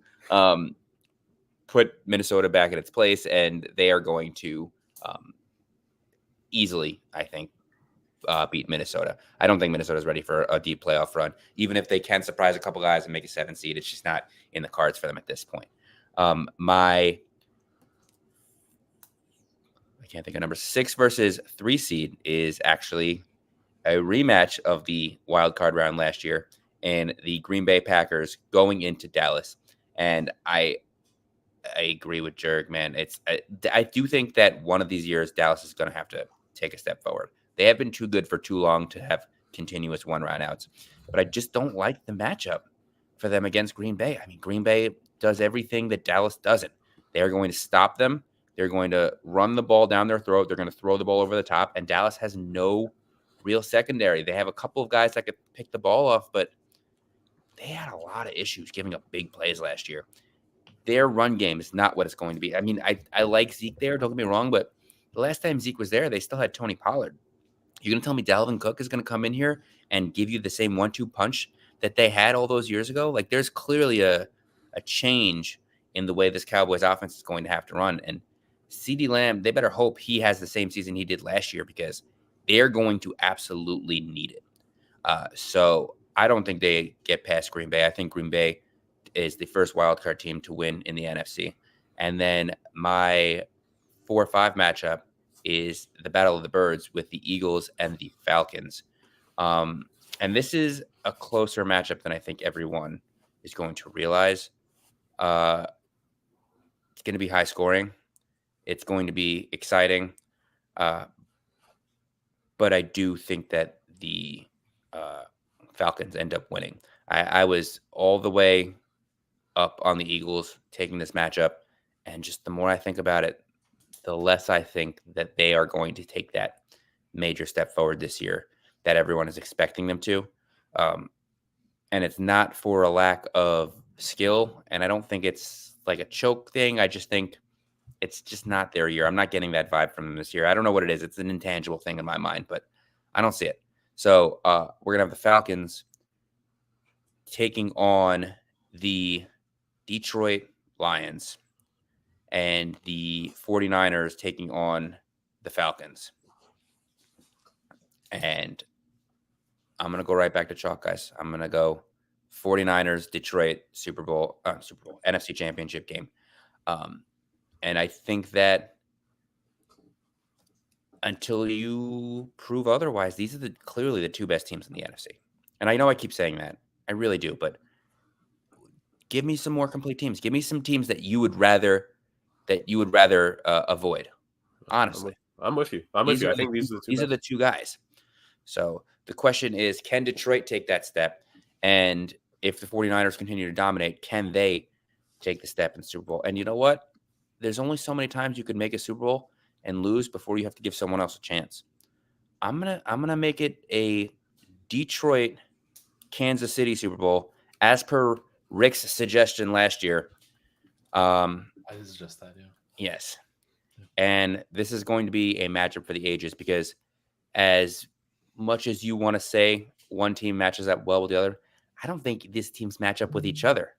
put Minnesota back in its place, and they are going to easily, I think, beat Minnesota. I don't think Minnesota's ready for a deep playoff run. Even if they can surprise a couple guys and make a 7 seed, it's just not in the cards for them at this point. I can't think of number 6 versus 3 seed is actually a rematch of the wild card round last year and the Green Bay Packers going into Dallas. And I agree with Jurg, man. I do think that one of these years Dallas is going to have to take a step forward. They have been too good for too long to have continuous 1-round outs. But I just don't like the matchup for them against Green Bay. I mean, Green Bay does everything that Dallas doesn't. They're going to stop them. They're going to run the ball down their throat. They're going to throw the ball over the top. And Dallas has no real secondary. They have a couple of guys that could pick the ball off, but they had a lot of issues giving up big plays last year. Their run game is not what it's going to be. I mean, I like Zeke there, don't get me wrong, but the last time Zeke was there, they still had Tony Pollard. You're going to tell me Dalvin Cook is going to come in here and give you the same 1-2 punch that they had all those years ago? Like, there's clearly a change in the way this Cowboys offense is going to have to run. And CeeDee Lamb, they better hope he has the same season he did last year because they're going to absolutely need it. So I don't think they get past Green Bay. I think Green Bay is the first wildcard team to win in the NFC. And then my 4-5 matchup is the Battle of the Birds with the Eagles and the Falcons. And this is a closer matchup than I think everyone is going to realize. It's going to be high scoring. It's going to be exciting. But I do think that the Falcons end up winning. I was all the way up on the Eagles taking this matchup. And just the more I think about it, the less I think that they are going to take that major step forward this year that everyone is expecting them to. And it's not for a lack of skill. And I don't think it's like a choke thing. I just think it's just not their year. I'm not getting that vibe from them this year. I don't know what it is. It's an intangible thing in my mind, but I don't see it. So we're going to have the Falcons taking on the Detroit Lions and the 49ers taking on the Falcons. And I'm going to go right back to chalk, guys. I'm going to go 49ers, Detroit, Super Bowl, NFC Championship game. And I think that until you prove otherwise, these are clearly the two best teams in the NFC. And I know I keep saying that. I really do. But give me some more complete teams. Give me some teams that you would rather avoid. Honestly. I'm with you. I think these are the two. These are the two guys. So the question is, can Detroit take that step? And if the 49ers continue to dominate, can they take the step in the Super Bowl? And you know what? There's only so many times you could make a Super Bowl and lose before you have to give someone else a chance. I'm gonna make it a Detroit, Kansas City Super Bowl, as per Rick's suggestion last year. I did suggest that, yeah. Yes. And this is going to be a matchup for the ages, because as much as you want to say one team matches up well with the other, I don't think these teams match up with each other.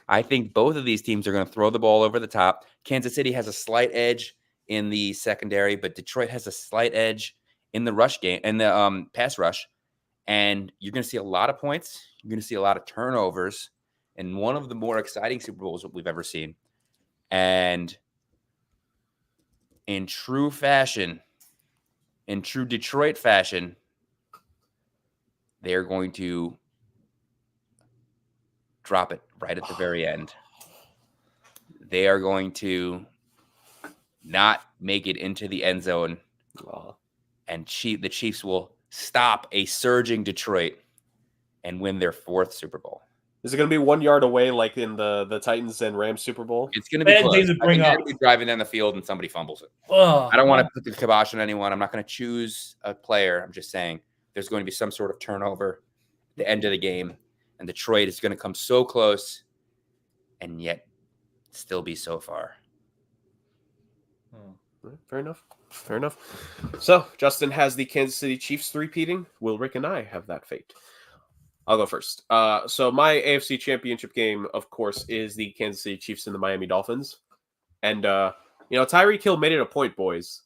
I think both of these teams are going to throw the ball over the top. Kansas City has a slight edge in the secondary, but Detroit has a slight edge in the rush game and the pass rush. And you're going to see a lot of points. You're going to see a lot of turnovers in one of the more exciting Super Bowls that we've ever seen. And in true fashion, in true Detroit fashion, they're going to drop it right at the very end. They are going to not make it into the end zone. And the Chiefs will stop a surging Detroit and win their 4th Super Bowl. Is it going to be 1 yard away like in the Titans and Rams Super Bowl? It's going to be close. I think they're going to be driving down the field and somebody fumbles it. I don't want to put the kibosh on anyone. I'm not going to choose a player. I'm just saying there's going to be some sort of turnover at the end of the game, and Detroit is going to come so close and yet still be so far. Fair enough. So, Justin has the Kansas City Chiefs three-peating. Will Rick and I have that fate? I'll go first. So my AFC Championship game, of course, is the Kansas City Chiefs and the Miami Dolphins. And, Tyreek Hill made it a point, boys.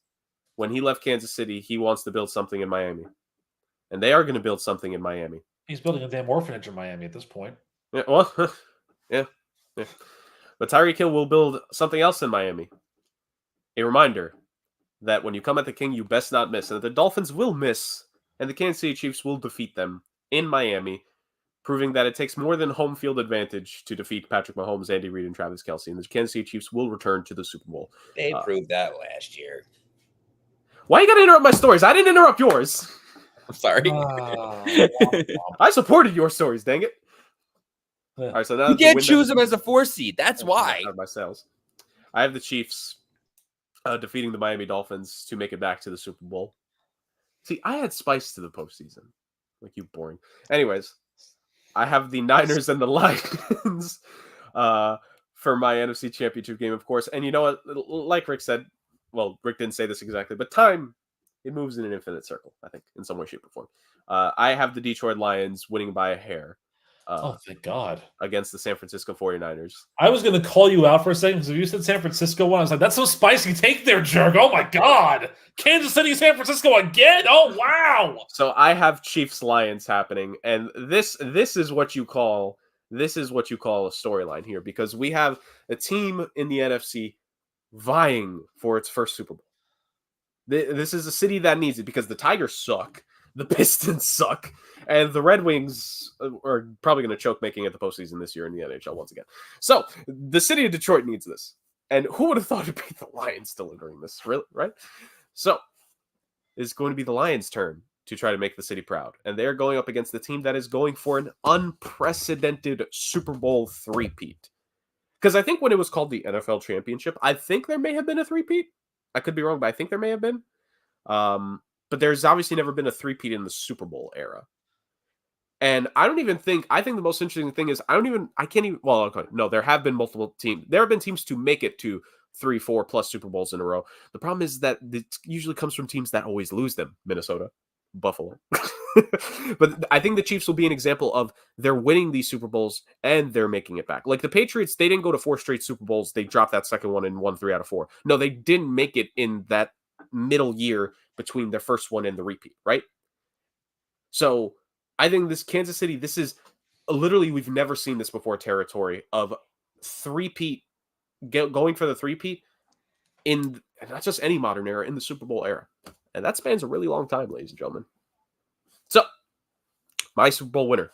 When he left Kansas City, he wants to build something in Miami. And they are going to build something in Miami. He's building a damn orphanage in Miami at this point. Yeah, well, yeah. But Tyreek Hill will build something else in Miami. A reminder that when you come at the king, you best not miss. And the Dolphins will miss, and the Kansas City Chiefs will defeat them in Miami, proving that it takes more than home field advantage to defeat Patrick Mahomes, Andy Reid, and Travis Kelce. And the Kansas City Chiefs will return to the Super Bowl. They proved that last year. Why you got to interrupt my stories? I didn't interrupt yours. I'm sorry. I supported your stories, dang it. Yeah. All right, so now you can't choose them as a 4 seed. That's why. Out of my sales. I have the Chiefs defeating the Miami Dolphins to make it back to the Super Bowl. See, I had spice to the postseason. Like you boring. Anyways, I have the Niners and the Lions for my NFC Championship game, of course. And you know what? Like Rick said, well, Rick didn't say this exactly, but time, it moves in an infinite circle, I think, in some way, shape, or form. I have the Detroit Lions winning by a hair. Thank God. Against the San Francisco 49ers. I was going to call you out for a second because if you said San Francisco one, I was like, that's so spicy take there, Jurg. Oh, my God. Kansas City, San Francisco again? Oh, wow. So I have Chiefs-Lions happening, and this is what you call a storyline here, because we have a team in the NFC vying for its first Super Bowl. This is a city that needs it because the Tigers suck. The Pistons suck. And the Red Wings are probably going to choke making it the postseason this year in the NHL once again. So the city of Detroit needs this. And who would have thought it'd be the Lions delivering this, really, right? So it's going to be the Lions' turn to try to make the city proud. And they're going up against the team that is going for an unprecedented Super Bowl three-peat. Because I think when it was called the NFL Championship, I think there may have been a three-peat. I could be wrong, but I think there may have been. But there's obviously never been a three-peat in the Super Bowl era. And I think the most interesting thing is there have been multiple teams. There have been teams to make it to 3-4 plus Super Bowls in a row. The problem is that it usually comes from teams that always lose them. Minnesota, Buffalo. But I think the Chiefs will be an example of they're winning these Super Bowls and they're making it back. Like the Patriots, they didn't go to 4 straight Super Bowls. They dropped that second one and won 3 out of 4. No, they didn't make it in that middle year between their first one and the repeat, right? So I think this Kansas City, this is literally, we've never seen this before territory of three-peat, going for the three-peat in not just any modern era, in the Super Bowl era. And that spans a really long time, ladies and gentlemen. So, my Super Bowl winner,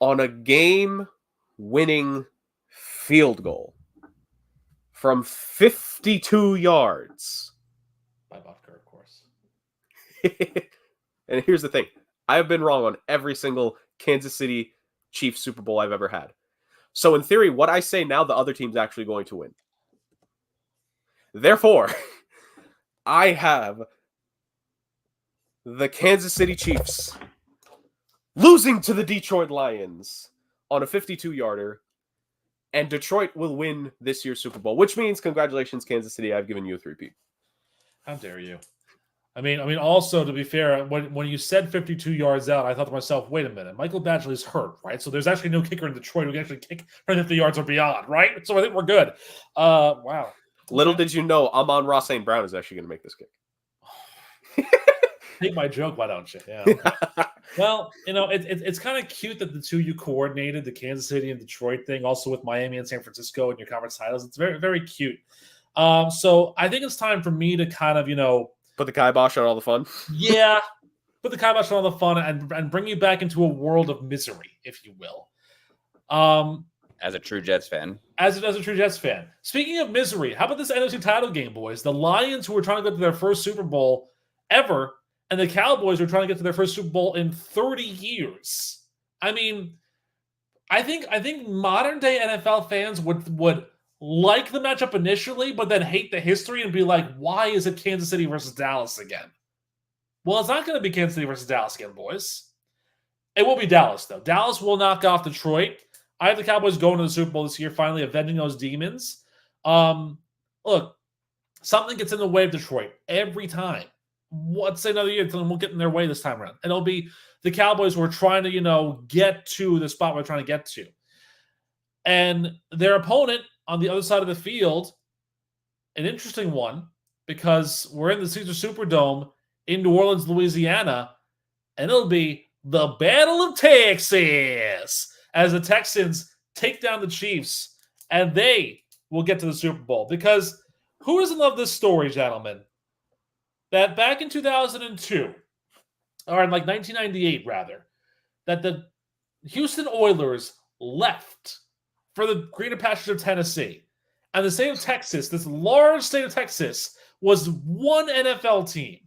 on a game-winning field goal from 52 yards, By Butker, of course. And here's the thing. I have been wrong on every single Kansas City Chiefs Super Bowl I've ever had. So in theory, what I say now, the other team's actually going to win. Therefore, I have the Kansas City Chiefs losing to the Detroit Lions on a 52-yarder, and Detroit will win this year's Super Bowl, which means congratulations, Kansas City. I've given you a 3-peat. How dare you? I mean, also, to be fair, when you said 52 yards out, I thought to myself, wait a minute, Michael Badgley's hurt, right? So there's actually no kicker in Detroit who can actually kick from 50 yards or beyond, right? So I think we're good. Wow. Little did you know, Amon-Ra St. Brown is actually going to make this kick. Take my joke, why don't you? Yeah. Okay. Well, it's kind of cute that the two you coordinated, the Kansas City and Detroit thing, also with Miami and San Francisco in your conference titles. It's very, very cute. So I think it's time for me to kind of, put the kibosh on all the fun. Yeah, put the kibosh on all the fun and bring you back into a world of misery, if you will. As a true Jets fan. As a true Jets fan. Speaking of misery, how about this NFC title game, boys? The Lions, who were trying to get to their first Super Bowl ever, and the Cowboys were trying to get to their first Super Bowl in 30 years. I mean, I think modern day NFL fans would like the matchup initially, but then hate the history and be like, why is it Kansas City versus Dallas again? Well, it's not going to be Kansas City versus Dallas again, boys. It will be Dallas, though. Dallas will knock off Detroit. I have the Cowboys going to the Super Bowl this year, finally avenging those demons. Look, something gets in the way of Detroit every time. Let's say another year until we'll get in their way this time around. And it'll be the Cowboys who are trying to, get to the spot we're trying to get to. And their opponent on the other side of the field, an interesting one, because we're in the Caesar Superdome in New Orleans, Louisiana, and it'll be the Battle of Texas as the Texans take down the Chiefs, and they will get to the Super Bowl. Because who doesn't love this story, gentlemen? That back in 2002, or in 1998 rather, that the Houston Oilers left for the greener pastures of Tennessee. And the state of Texas, this large state of Texas, was one NFL team.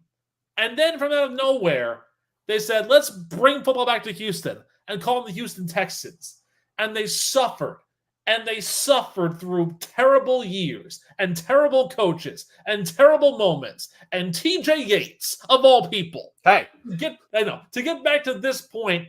And then from out of nowhere, they said, let's bring football back to Houston and call them the Houston Texans. And they suffered. And they suffered through terrible years and terrible coaches and terrible moments. And TJ Yates, of all people, to get back to this point.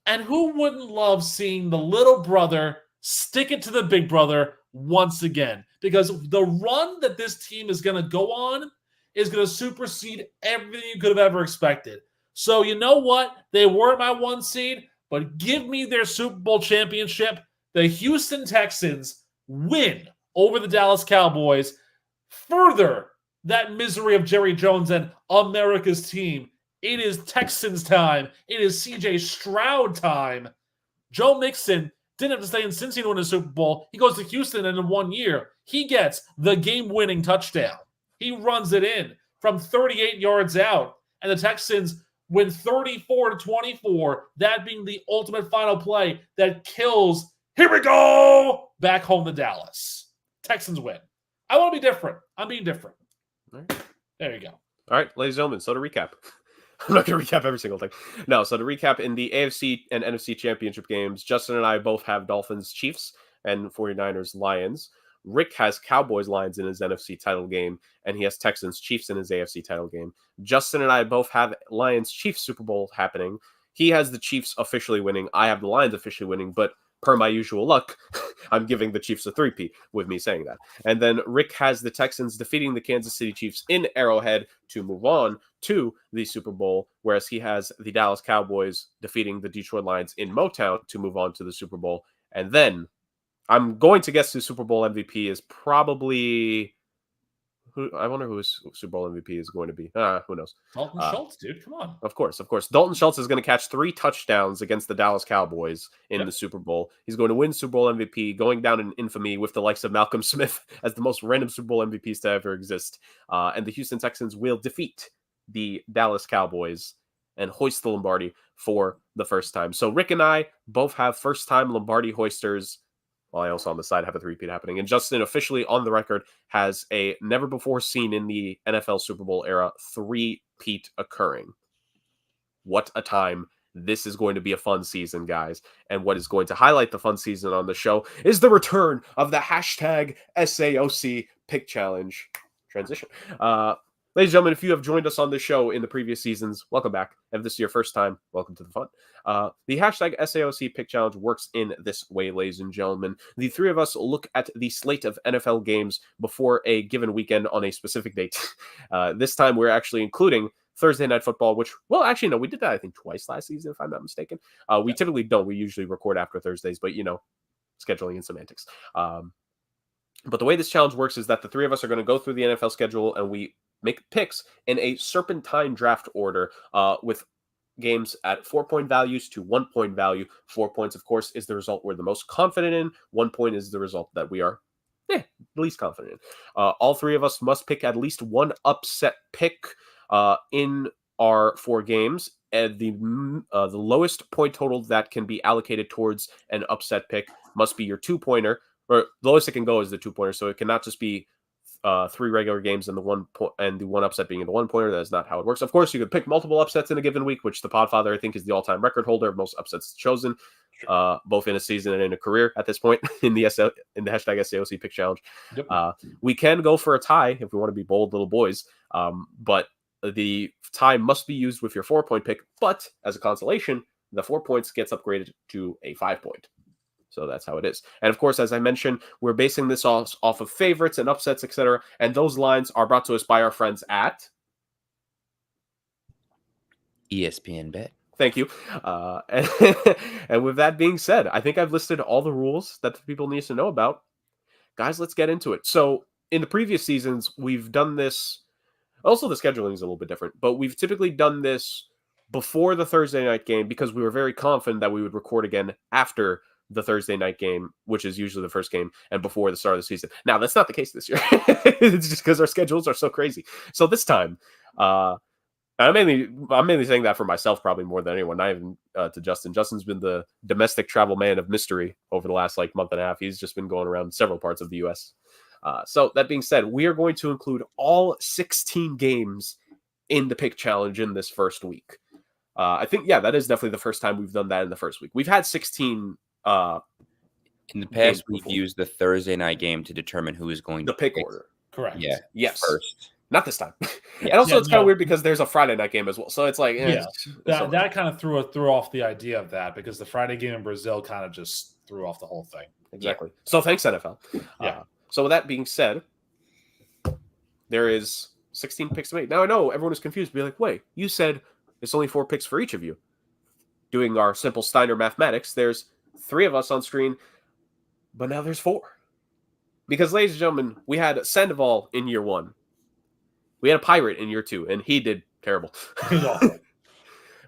And who wouldn't love seeing the little brother stick it to the big brother once again? Because the run that this team is going to go on is going to supersede everything you could have ever expected. So you know what? They were my 1 seed, but give me their Super Bowl championship. The Houston Texans win over the Dallas Cowboys. Further that misery of Jerry Jones and America's team. It is Texans time. It is CJ Stroud time. Joe Mixon didn't have to stay in Cincy to win a Super Bowl. He goes to Houston, and in 1 year, he gets the game-winning touchdown. He runs it in from 38 yards out, and the Texans win 34-24, that being the ultimate final play that kills, here we go, back home to Dallas. Texans win. I want to be different. I'm being different. All right. There you go. All right, ladies and gentlemen, so to recap. I'm not going to recap every single thing. No, so to recap, in the AFC and NFC championship games, Justin and I both have Dolphins, Chiefs, and 49ers, Lions. Rick has Cowboys, Lions in his NFC title game, and he has Texans, Chiefs in his AFC title game. Justin and I both have Lions, Chiefs Super Bowl happening. He has the Chiefs officially winning. I have the Lions officially winning, but per my usual luck, I'm giving the Chiefs a 3-peat with me saying that. And then Rick has the Texans defeating the Kansas City Chiefs in Arrowhead to move on to the Super Bowl, whereas he has the Dallas Cowboys defeating the Detroit Lions in Motown to move on to the Super Bowl. And then I'm going to guess the Super Bowl MVP is probably... I wonder who his Super Bowl MVP is going to be. Who knows? Dalton Schultz, dude. Come on. Of course. Dalton Schultz is going to catch 3 touchdowns against the Dallas Cowboys in the Super Bowl. He's going to win Super Bowl MVP, going down in infamy with the likes of Malcolm Smith as the most random Super Bowl MVPs to ever exist. And the Houston Texans will defeat the Dallas Cowboys and hoist the Lombardi for the first time. So Rick and I both have first-time Lombardi hoisters while I also on the side have a three-peat happening. And Justin officially on the record has a never before seen in the NFL Super Bowl era three-peat occurring. What a time. This is going to be a fun season, guys. And what is going to highlight the fun season on the show is the return of the hashtag SAOC Pick Challenge transition. Ladies and gentlemen, if you have joined us on the show in the previous seasons, welcome back. And if this is your first time, welcome to the fun. The hashtag SAOC Pick Challenge works in this way, ladies and gentlemen. The three of us look at the slate of NFL games before a given weekend on a specific date. This time, we're actually including Thursday Night Football, which, well, actually, no, we did that, I think, twice last season, if I'm not mistaken. We typically don't. We usually record after Thursdays, but, scheduling and semantics. But the way this challenge works is that the three of us are going to go through the NFL schedule, and we make picks in a serpentine draft order with games at 4-point values to 1-point value. 4 points, of course, is the result we're the most confident in. 1 point is the result that we are the least confident in. All three of us must pick at least one upset pick in our 4 games, and the lowest point total that can be allocated towards an upset pick must be your 2-pointer, or the lowest it can go is the 2-pointer. So it cannot just be 3 regular games and the one upset being the 1-pointer. That is not how it works. Of course, you could pick multiple upsets in a given week, which the Podfather, I think, is the all-time record holder of most upsets chosen, both in a season and in a career at this point in the hashtag SAOC Pick Challenge. Yep. We can go for a tie if we want to be bold little boys, but the tie must be used with your 4-point pick, but as a consolation, the 4 points gets upgraded to a 5-point. So that's how it is. And of course, as I mentioned, we're basing this off of favorites and upsets, etc. And those lines are brought to us by our friends at ESPN Bet. Thank you. And with that being said, I think I've listed all the rules that the people need to know about. Guys, let's get into it. So in the previous seasons, we've done this. Also, the scheduling is a little bit different, but we've typically done this before the Thursday night game because we were very confident that we would record again after the Thursday night game, which is usually the first game, and before the start of the season. Now, that's not the case this year. It's just because our schedules are so crazy. So this time, I'm mainly saying that for myself probably more than anyone, not even to Justin. Justin's been the domestic travel man of mystery over the last month and a half. He's just been going around several parts of the U.S. So that being said, we are going to include all 16 games in the pick challenge in this first week. I think, that is definitely the first time we've done that in the first week. We've had 16 in the past, we've used the Thursday night game to determine who is going to pick order. Correct. Yeah. Yes. First. Not this time. And also, it's kind of weird because there's a Friday night game as well. So it's like, that kind of threw off the idea of that because the Friday game in Brazil kind of just threw off the whole thing. Exactly. Yeah. So thanks, NFL. Yeah. So with that being said, there is 16 picks to make. Now I know everyone is confused. Be like, wait, you said it's only 4 picks for each of you. Doing our simple Steiner mathematics, there's 3 of us on screen, but now there's 4. Because, ladies and gentlemen, we had Sandoval in year 1. We had a Pirate in year 2, and he did terrible.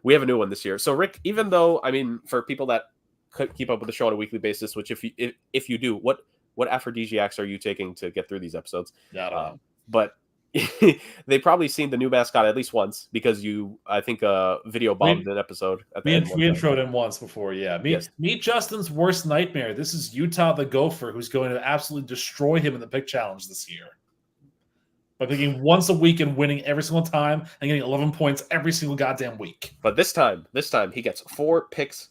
We have a new one this year. So, Rick, even though, for people that could keep up with the show on a weekly basis, which if you do, what aphrodisiacs are you taking to get through these episodes? But they probably seen the new mascot at least once because I think video bombed an episode. We introed him once before, yeah. Meet Justin's worst nightmare. This is Utah the Gopher, who's going to absolutely destroy him in the pick challenge this year. By picking once a week and winning every single time and getting 11 points every single goddamn week. But this time he gets 4 picks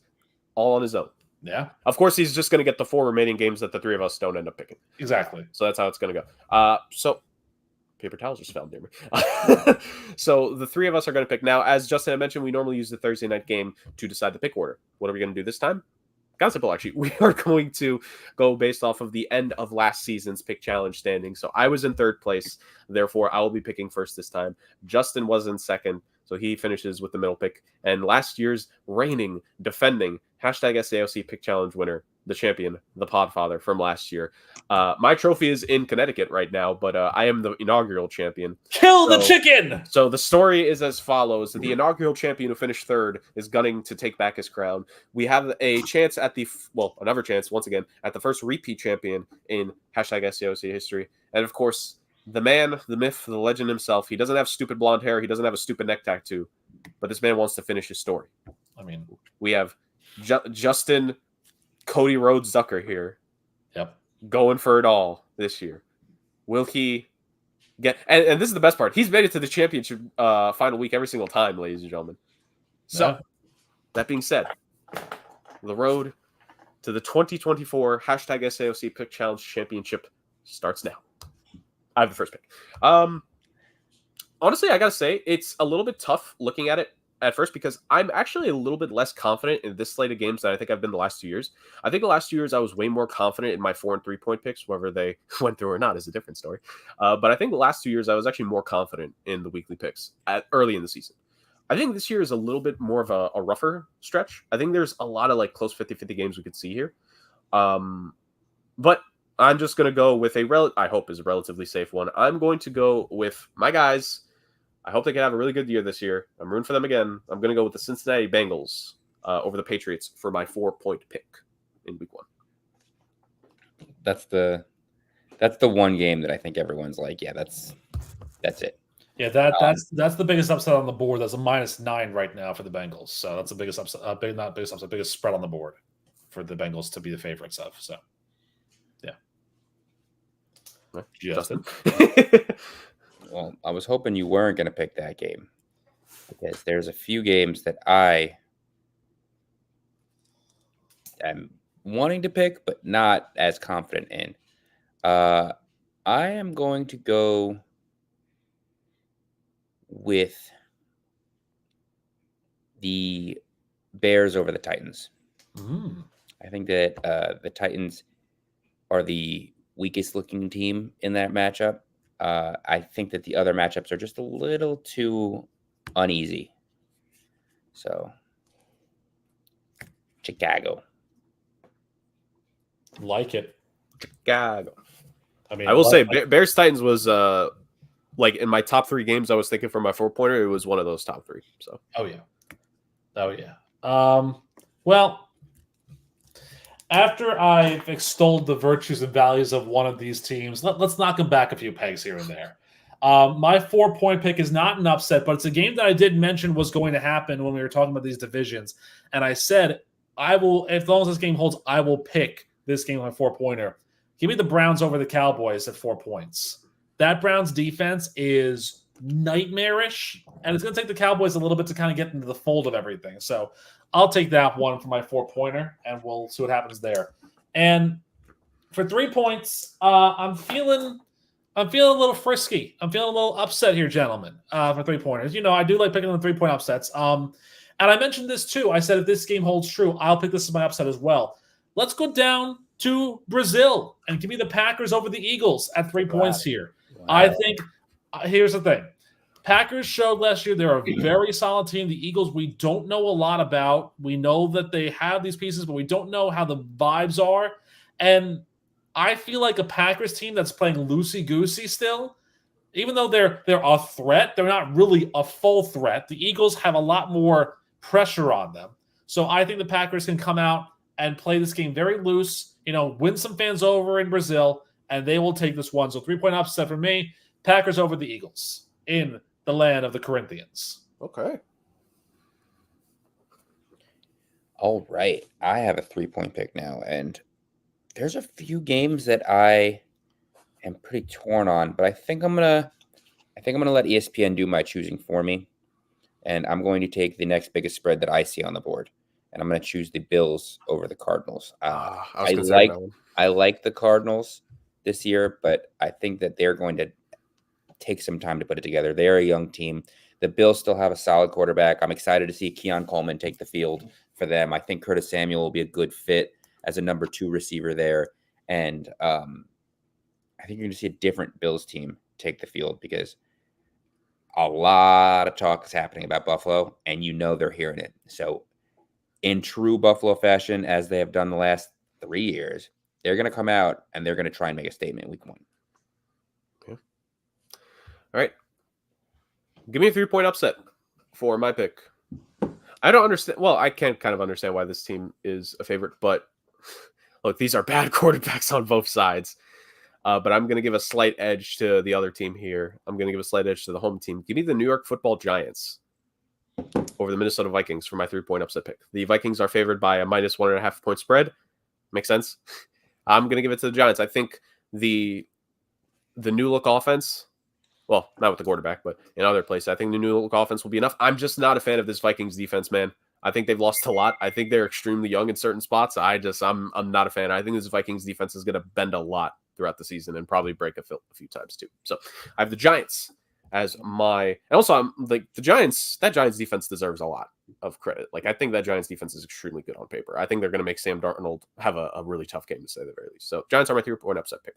all on his own. Yeah. Of course, he's just going to get the 4 remaining games that the 3 of us don't end up picking. Exactly. So that's how it's going to go. So paper towels just fell near me. So the 3 of us are going to pick. Now, as Justin had mentioned, we normally use the Thursday night game to decide the pick order. What are we going to do this time? Kind of simple, actually. We are going to go based off of the end of last season's pick challenge standing. So I was in 3rd place. Therefore, I will be picking first this time. Justin was in 2nd. So he finishes with the middle pick. And last year's reigning, defending, hashtag SAOC pick challenge winner, the champion, the Podfather from last year. My trophy is in Connecticut right now, but I am the inaugural champion. Kill the chicken! So the story is as follows. The inaugural champion who finished 3rd is gunning to take back his crown. We have a chance at another chance, once again, at the first repeat champion in hashtag SAOC history. And of course, the man, the myth, the legend himself. He doesn't have stupid blonde hair. He doesn't have a stupid neck tattoo. But this man wants to finish his story. I mean, we have Justin Cody Rhodes Zucker here. Yep. Going for it all this year. Will he get? And this is the best part. He's made it to the championship final week every single time, ladies and gentlemen. So, that being said, the road to the 2024 #SAOC Pick Challenge Championship starts now. I have the first pick. Honestly, I gotta say, it's a little bit tough looking at it at first because I'm actually a little bit less confident in this slate of games than I think I've been the last 2 years. I think the last 2 years I was way more confident in my 4 and 3 point picks, whether they went through or not is a different story. But I think the last 2 years I was actually more confident in the weekly picks early in the season. I think this year is a little bit more of a rougher stretch. I think there's a lot of like close 50-50 games we could see here. But I'm just going to go with I hope is a relatively safe one. I'm going to go with my guys. I hope they can have a really good year this year. I'm rooting for them again. I'm going to go with the Cincinnati Bengals over the Patriots for my 4-point pick in week 1. That's the one game that I think everyone's like, yeah, that's it. Yeah, that's the biggest upset on the board. That's a -9 right now for the Bengals. So that's the biggest upset, not biggest upset, biggest spread on the board for the Bengals to be the favorites of. So, yeah. Justin. Well, I was hoping you weren't going to pick that game because there's a few games that I am wanting to pick, but not as confident in. I am going to go with the Bears over the Titans. I think that the Titans are the weakest looking team in that matchup. I think that the other matchups are just a little too uneasy. So, Chicago. Like it. Chicago. I mean, I will say Bears Titans was like in my top 3 games I was thinking for my 4-pointer, it was one of those top 3. So Oh yeah. Well, after I've extolled the virtues and values of one of these teams, let's knock them back a few pegs here and there. My 4-point pick is not an upset, but it's a game that I did mention was going to happen when we were talking about these divisions. And I said, I will, as long as this game holds, I will pick this game on 4-pointer. Give me the Browns over the Cowboys at 4 points. That Browns defense is nightmarish, and it's going to take the Cowboys a little bit to kind of get into the fold of everything. So I'll take that one for my 4-pointer, and we'll see what happens there. And for 3 points, I'm feeling a little frisky. I'm feeling a little upset here, gentlemen, for 3-pointers. You know, I do like picking the 3-point upsets. And I mentioned this too. I said if this game holds true, I'll pick this as my upset as well. Let's go down to Brazil and give me the Packers over the Eagles at 3 points here. Wow. I think here's the thing. Packers showed last year they're a very solid team. The Eagles, we don't know a lot about. We know that they have these pieces, but we don't know how the vibes are. And I feel like a Packers team that's playing loosey-goosey still, even though they're a threat, they're not really a full threat. The Eagles have a lot more pressure on them. So I think the Packers can come out and play this game very loose, win some fans over in Brazil, and they will take this one. So 3-point upset for me, Packers over the Eagles in the land of the Corinthians. Okay. All right. I have a 3-point pick now, and there's a few games that I am pretty torn on, but I think I'm gonna let ESPN do my choosing for me, and I'm going to take the next biggest spread that I see on the board, and I'm going to choose the Bills over the Cardinals. I like the Cardinals this year, but I think that they're going to take some time to put it together. They're a young team. The Bills still have a solid quarterback. I'm excited to see Keon Coleman take the field for them. I think Curtis Samuel will be a good fit as a number 2 receiver there. And I think you're going to see a different Bills team take the field because a lot of talk is happening about Buffalo, and they're hearing it. So in true Buffalo fashion, as they have done the last 3 years, they're going to come out and they're going to try and make a statement week 1. Okay. All right. Give me a 3-point upset for my pick. I don't understand. Well, I can kind of understand why this team is a favorite, but look, these are bad quarterbacks on both sides. But I'm going to give a slight edge to the other team here. I'm going to give a slight edge to the home team. Give me the New York Football Giants over the Minnesota Vikings for my 3-point upset pick. The Vikings are favored by a -1.5 point spread. Makes sense. I'm gonna give it to the Giants. I think the new look offense. Well, not with the quarterback, but in other places, I think the new look offense will be enough. I'm just not a fan of this Vikings defense, man. I think they've lost a lot. I think they're extremely young in certain spots. I'm not a fan. I think this Vikings defense is going to bend a lot throughout the season and probably break a few times too. So I have the Giants as my, and also I'm like the Giants. That Giants defense deserves a lot of credit. Like I think that Giants defense is extremely good on paper. I think they're going to make Sam Darnold have a really tough game to say the very least. So Giants are my 3-point upset pick.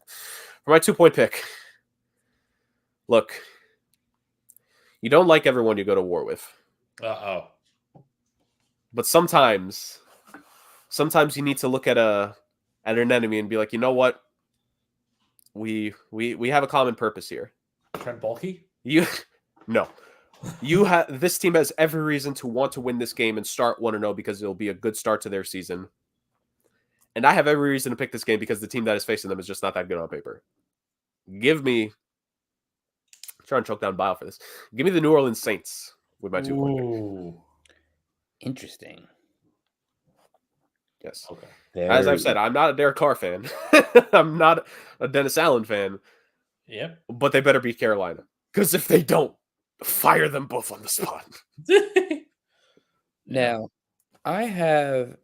For my 2-point pick, look, you don't like everyone you go to war with. Uh-oh. But sometimes you need to look at an enemy and be like, you know what? We have a common purpose here. Trent Baalke? This team has every reason to want to win this game and start 1-0 because it'll be a good start to their season. And I have every reason to pick this game because the team that is facing them is just not that good on paper. Give me, I'm trying to choke down bile for this. Give me the New Orleans Saints with my 2-point pick. Interesting. Yes. Okay. As I've said, I'm not a Derek Carr fan. I'm not a Dennis Allen fan. Yep. But they better beat Carolina. Because if they don't, fire them both on the spot. Now, I have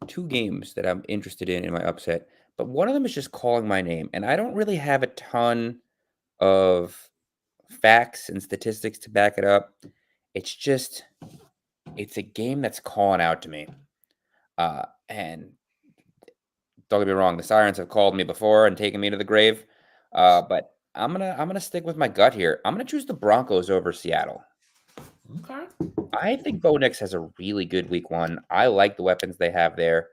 2 games that I'm interested in my upset, but one of them is just calling my name. And I don't really have a ton of facts and statistics to back it up. It's a game that's calling out to me. And don't get me wrong, the Sirens have called me before and taken me to the grave. But I'm gonna stick with my gut here. I'm gonna choose the Broncos over Seattle. Okay. I think Bo Nix has a really good week 1. I like the weapons they have there.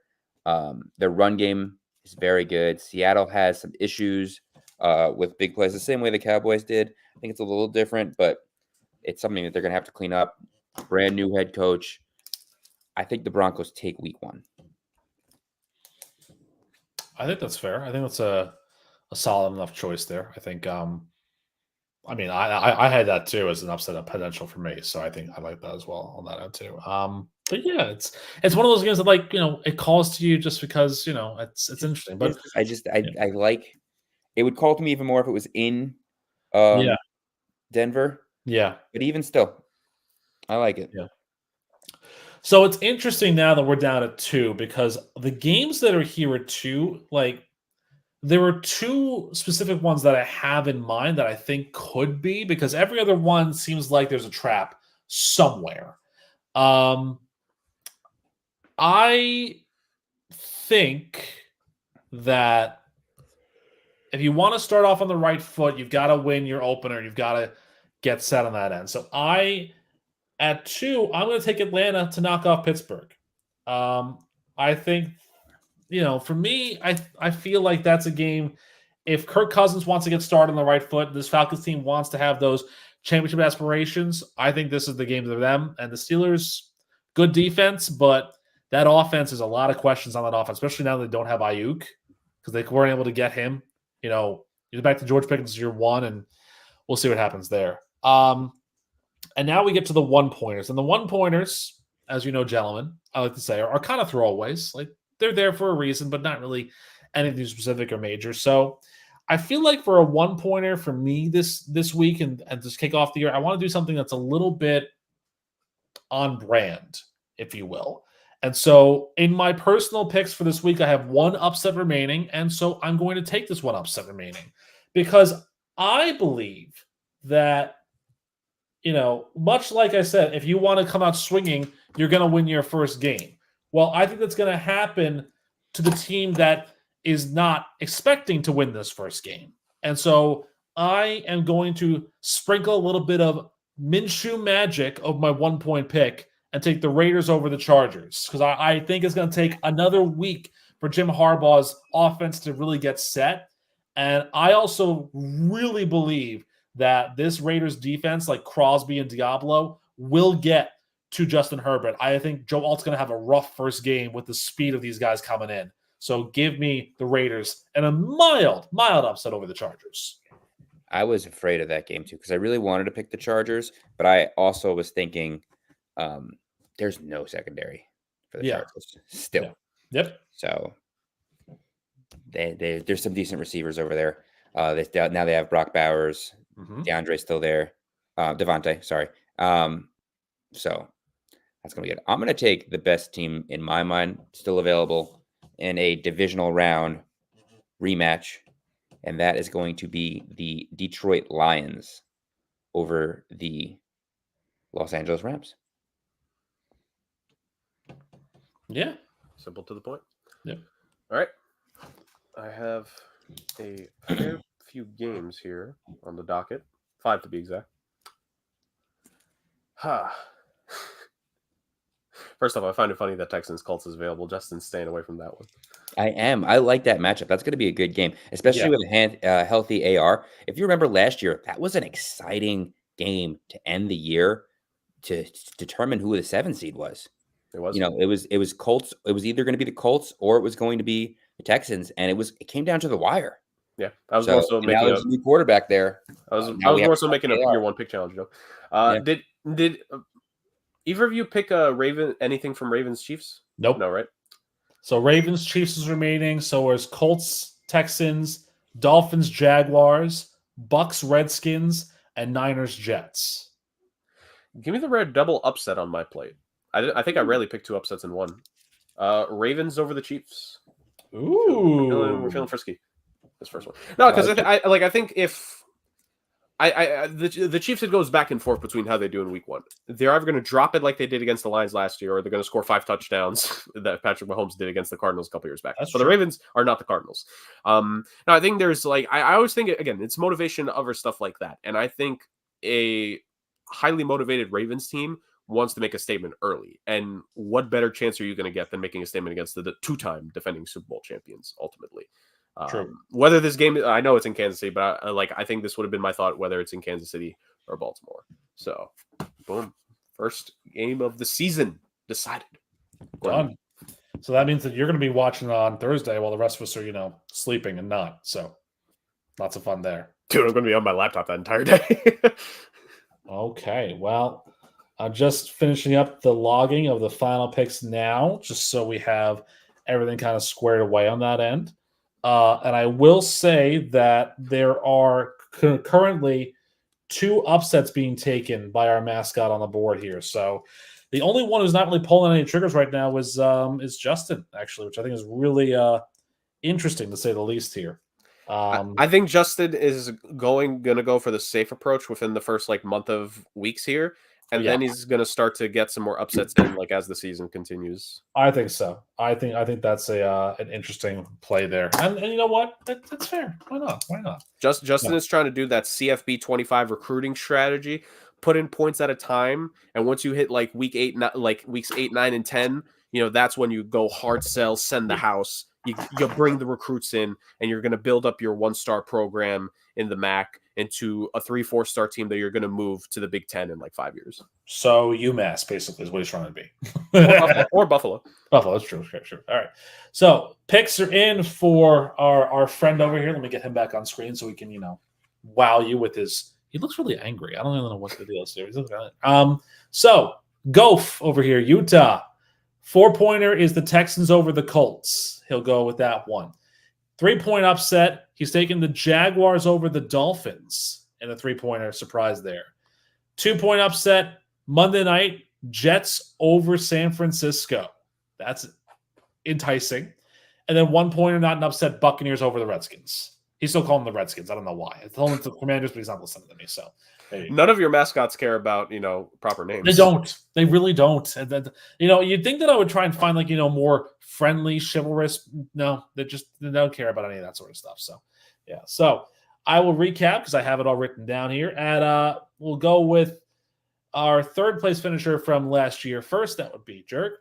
Their run game is very good. Seattle has some issues with big plays, the same way the Cowboys did. I think it's a little different, but it's something that they're going to have to clean up. Brand new head coach. I think the Broncos take week 1. I think that's fair. I think that's a solid enough choice there. I think I mean I had that too as an upset potential for me. So I think I like that as well on that end too. But yeah, it's one of those games that like, it calls to you just because, it's interesting. But I like it would call to me even more if it was in yeah. Denver. Yeah. But even still, I like it. Yeah. So it's interesting now that we're down at 2 because the games that are here at 2, like there are 2 specific ones that I have in mind that I think could be because every other one seems like there's a trap somewhere. I think that if you want to start off on the right foot, you've got to win your opener. You've got to get set on that end. So at 2, I'm going to take Atlanta to knock off Pittsburgh. I think, for me, I feel like that's a game. If Kirk Cousins wants to get started on the right foot, this Falcons team wants to have those championship aspirations, I think this is the game for them. And the Steelers, good defense, but that offense is a lot of questions on that offense, especially now that they don't have Ayuk because they weren't able to get him. You're back to George Pickens year 1, and we'll see what happens there. And now we get to the 1-pointers. And the 1-pointers, as you know, gentlemen, I like to say, are kind of throwaways. Like, they're there for a reason, but not really anything specific or major. So I feel like for a 1-pointer for me this week and just kick off the year, I want to do something that's a little bit on brand, if you will. And so in my personal picks for this week, I have 1 upset remaining. And so I'm going to take this 1 upset remaining because I believe that, much like I said, if you want to come out swinging, you're going to win your first game. Well, I think that's going to happen to the team that is not expecting to win this first game. And so I am going to sprinkle a little bit of Minshew magic of my 1-point pick and take the Raiders over the Chargers because I think it's going to take another week for Jim Harbaugh's offense to really get set. And I also really believe that this Raiders defense, like Crosby and Diablo, will get to Justin Herbert. I think Joe Alt's going to have a rough first game with the speed of these guys coming in. So give me the Raiders and a mild upset over the Chargers. I was afraid of that game too because I really wanted to pick the Chargers, but I also was thinking there's no secondary for the Chargers still. Yeah. Yep. So there's some decent receivers over there. Now they have Brock Bowers, DeAndre's still there, Devontae, sorry. So that's gonna be good. I'm gonna take the best team in my mind still available in a divisional round rematch, and that is going to be the Detroit Lions over the Los Angeles Rams. Yeah. Simple to the point. Yeah. All right. I have a fair few games here on the docket. 5 to be exact. First off, I find it funny that Texans Colts is available. Justin's staying away from that one. I am. I like that matchup. That's going to be a good game, especially with a healthy AR. If you remember last year, that was an exciting game to end the year to determine who the 7 seed was. It was. It was Colts. It was either going to be the Colts or it was going to be the Texans, and it came down to the wire. Yeah, I was more so making now there's a new quarterback there. I was more so making a year one pick challenge, Joe. Did either of you pick anything from Ravens Chiefs? Nope. No, right? So Ravens Chiefs is remaining. So is Colts Texans, Dolphins Jaguars, Bucks Redskins, and Niners Jets. Give me the red double upset on my plate. I think I rarely pick 2 upsets in one. Ravens over the Chiefs. Ooh, we're feeling frisky. This first one. No, because I think if the Chiefs, it goes back and forth between how they do in week 1. They're either going to drop it like they did against the Lions last year, or they're going to score 5 touchdowns that Patrick Mahomes did against the Cardinals a couple years back. That's so true. The Ravens are not the Cardinals. Now I think there's I always think again it's motivation over stuff like that, and I think a highly motivated Ravens team wants to make a statement early. And what better chance are you going to get than making a statement against the 2-time defending Super Bowl champions ultimately? True. Whether this game, I know it's in Kansas City, but I think this would have been my thought, whether it's in Kansas City or Baltimore. So, boom. First game of the season decided. Done. So that means that you're going to be watching on Thursday while the rest of us are, sleeping and not. So, lots of fun there. Dude, I'm going to be on my laptop that entire day. Okay. Well, I'm just finishing up the logging of the final picks now, just so we have everything kind of squared away on that end. And I will say that there are currently 2 upsets being taken by our mascot on the board here. So the only one who's not really pulling any triggers right now is Justin, actually, which I think is really interesting to say the least here. I think Justin is going to go for the safe approach within the first month of weeks here. And then he's going to start to get some more upsets in, as the season continues. I think so. I think that's an interesting play there. And you know what? That's fair. Why not? Justin is trying to do that CFB 25 recruiting strategy. Put in points at a time, and once you hit weeks 8, 9, and 10, that's when you go hard sell, send the house. You bring the recruits in, and you're going to build up your 1-star program in the MAC into a 3-4-star team that you're going to move to the Big Ten in 5 years. So UMass basically is what he's trying to be. or Buffalo. Buffalo, that's true. Sure. All right. So picks are in for our friend over here. Let me get him back on screen so we can, wow you with his. He looks really angry. I don't even know what the deal is here. So Goff over here, Utah. 4-pointer is the Texans over the Colts. He'll go with that one. 3-point upset. He's taking the Jaguars over the Dolphins in a 3-pointer surprise there. 2-point upset. Monday night, Jets over San Francisco. That's enticing. And then 1-pointer, not an upset, Buccaneers over the Redskins. He's still calling them the Redskins. I don't know why. I told him it's the Commanders, but he's not listening to me. So none of your mascots care about proper names. They don't. They really don't. And then, you'd think that I would try and find more friendly, chivalrous. No, they don't care about any of that sort of stuff. So yeah. So I will recap because I have it all written down here. And we'll go with our 3rd place finisher from last year first. That would be Jurg.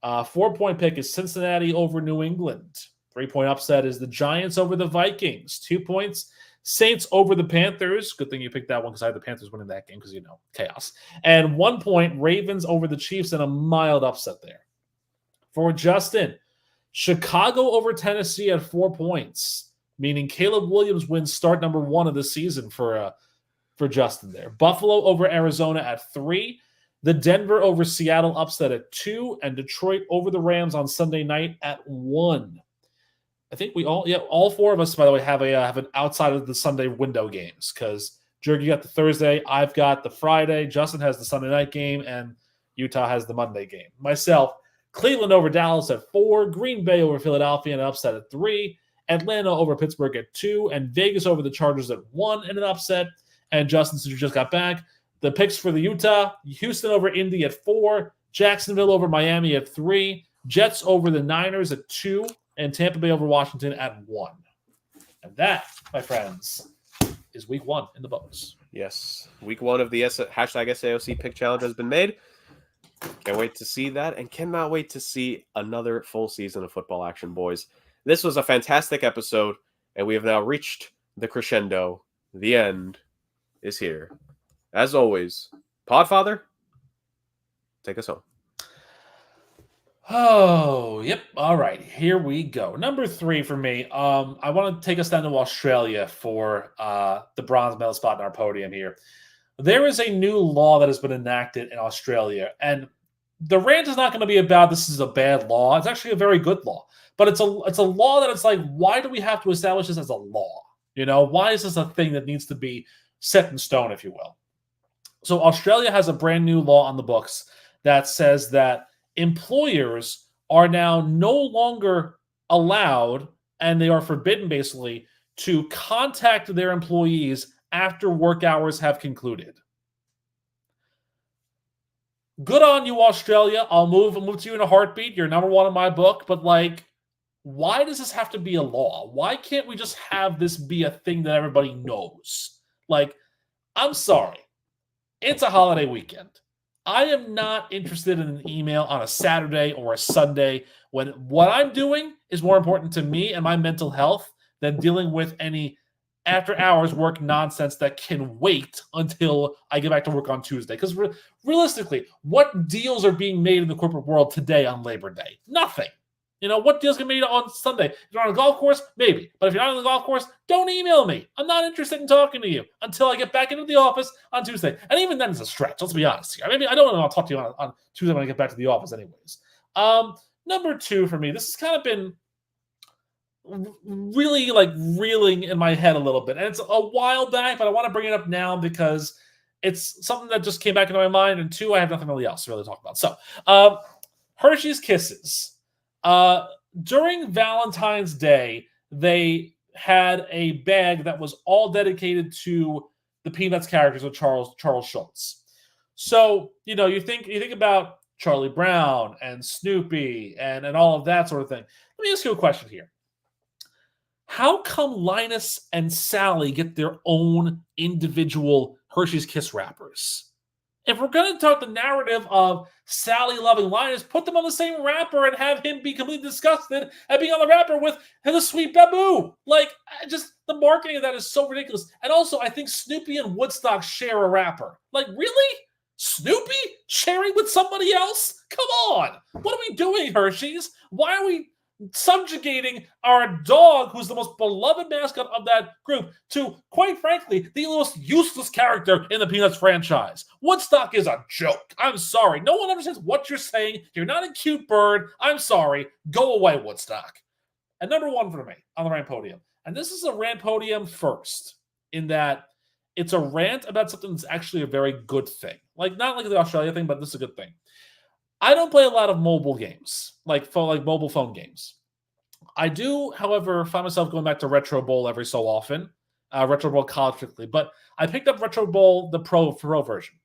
4-point pick is Cincinnati over New England. 3-point upset is the Giants over the Vikings. 2 points, Saints over the Panthers. Good thing you picked that one because I had the Panthers winning that game because, chaos. And 1 point, Ravens over the Chiefs and a mild upset there. For Justin, Chicago over Tennessee at 4 points, meaning Caleb Williams wins start number 1 of the season for Justin there. Buffalo over Arizona at 3. The Denver over Seattle upset at 2. And Detroit over the Rams on Sunday night at 1. I think all four of us, by the way, have an outside of the Sunday window games because Jurg, you got the Thursday, I've got the Friday, Justin has the Sunday night game, and Utah has the Monday game. Myself, Cleveland over Dallas at 4, Green Bay over Philadelphia, an upset at 3, Atlanta over Pittsburgh at 2, and Vegas over the Chargers at 1 in an upset. And Justin, since you just got back, the picks for the Utah, Houston over Indy at 4, Jacksonville over Miami at 3, Jets over the Niners at 2, and Tampa Bay over Washington at 1. And that, my friends, is week 1 in the books. Yes. Week 1 of the hashtag SAOC pick challenge has been made. Can't wait to see that and cannot wait to see another full season of football action, boys. This was a fantastic episode, and we have now reached the crescendo. The end is here. As always, Podfather, take us home. Oh, yep. All right, here we go. Number 3 for me. I want to take us down to Australia for the bronze medal spot in our podium here. There is a new law that has been enacted in Australia, and the rant is not going to be about this is a bad law. It's actually a very good law, but it's a law that it's like, why do we have to establish this as a law? You know, why is this a thing that needs to be set in stone, if you will? So Australia has a brand new law on the books that says that employers are now no longer allowed, and they are forbidden basically, to contact their employees after work hours have concluded. Good on you, Australia. I'll move to you in a heartbeat. You're number 1 in my book, but like, why does this have to be a law? Why can't we just have this be a thing that everybody knows? Like, I'm sorry. It's a holiday weekend. I am not interested in an email on a Saturday or a Sunday when what I'm doing is more important to me and my mental health than dealing with any after-hours work nonsense that can wait until I get back to work on Tuesday. Because realistically, what deals are being made in the corporate world today on Labor Day? Nothing. You know, what deals get made on Sunday? If you're on a golf course, maybe. But if you're not on the golf course, don't email me. I'm not interested in talking to you until I get back into the office on Tuesday. And even then, it's a stretch. Let's be honest here. Maybe I don't want to talk to you on Tuesday when I get back to the office anyways. Number 2 for me, this has kind of been really like reeling in my head a little bit. And it's a while back, but I want to bring it up now because it's something that just came back into my mind. And 2, I have nothing really else to really talk about. So, Hershey's Kisses. During Valentine's Day, they had a bag that was all dedicated to the Peanuts characters of Charles Schultz. So, you know, you think about Charlie Brown and Snoopy and all of that sort of thing. Let me ask you a question here. How come Linus and Sally get their own individual Hershey's Kiss wrappers? If we're going to talk the narrative of Sally loving Linus, put them on the same wrapper and have him be completely disgusted at being on the wrapper with the sweet Babu. Like, just the marketing of that is so ridiculous. And also, I think Snoopy and Woodstock share a wrapper. Like, really? Snoopy sharing with somebody else? Come on. What are we doing, Hershey's? Why are we subjugating our dog, who's the most beloved mascot of that group, to, quite frankly, the most useless character in the Peanuts franchise? Woodstock is a joke. I'm sorry. No one understands what you're saying. You're not a cute bird. I'm sorry. Go away, Woodstock. And number 1 for me on the rant podium. And this is a rant podium first, in that it's a rant about something that's actually a very good thing. Like, not like the Australia thing, but this is a good thing. I don't play a lot of mobile games, like mobile phone games. I do, however, find myself going back to Retro Bowl every so often, Retro Bowl College particularly. But I picked up Retro Bowl, the Pro version.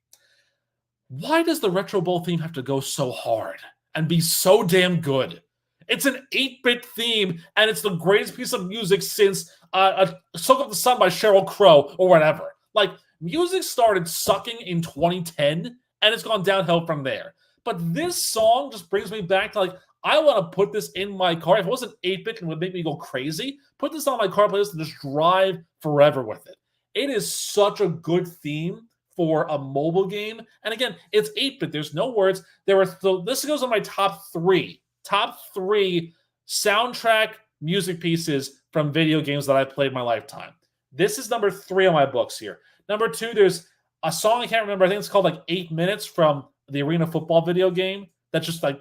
Why does the Retro Bowl theme have to go so hard and be so damn good? It's an 8-bit theme, and it's the greatest piece of music since Soak Up the Sun by Sheryl Crow or whatever. Like, music started sucking in 2010, and it's gone downhill from there. But this song just brings me back to, like, I want to put this in my car. If it wasn't 8-bit and would make me go crazy, put this on my car playlist and just drive forever with it. It is such a good theme for a mobile game. And again, it's 8-bit. There's no words. This goes on my top three soundtrack music pieces from video games that I played in my lifetime. This is number 3 on my books here. Number 2, there's a song I can't remember. I think it's called like 8 Minutes from the Arena Football video game. That's just like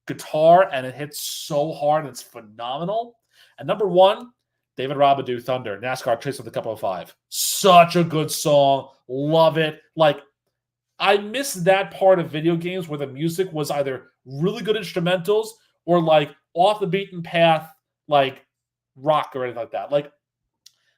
guitar, and it hits so hard, and it's phenomenal. And number 1, David Robidoux, Thunder, NASCAR Chase with the Cup of 5. Such a good song. Love it. Like, I miss that part of video games where the music was either really good instrumentals or like off the beaten path, like rock or anything like that. Like,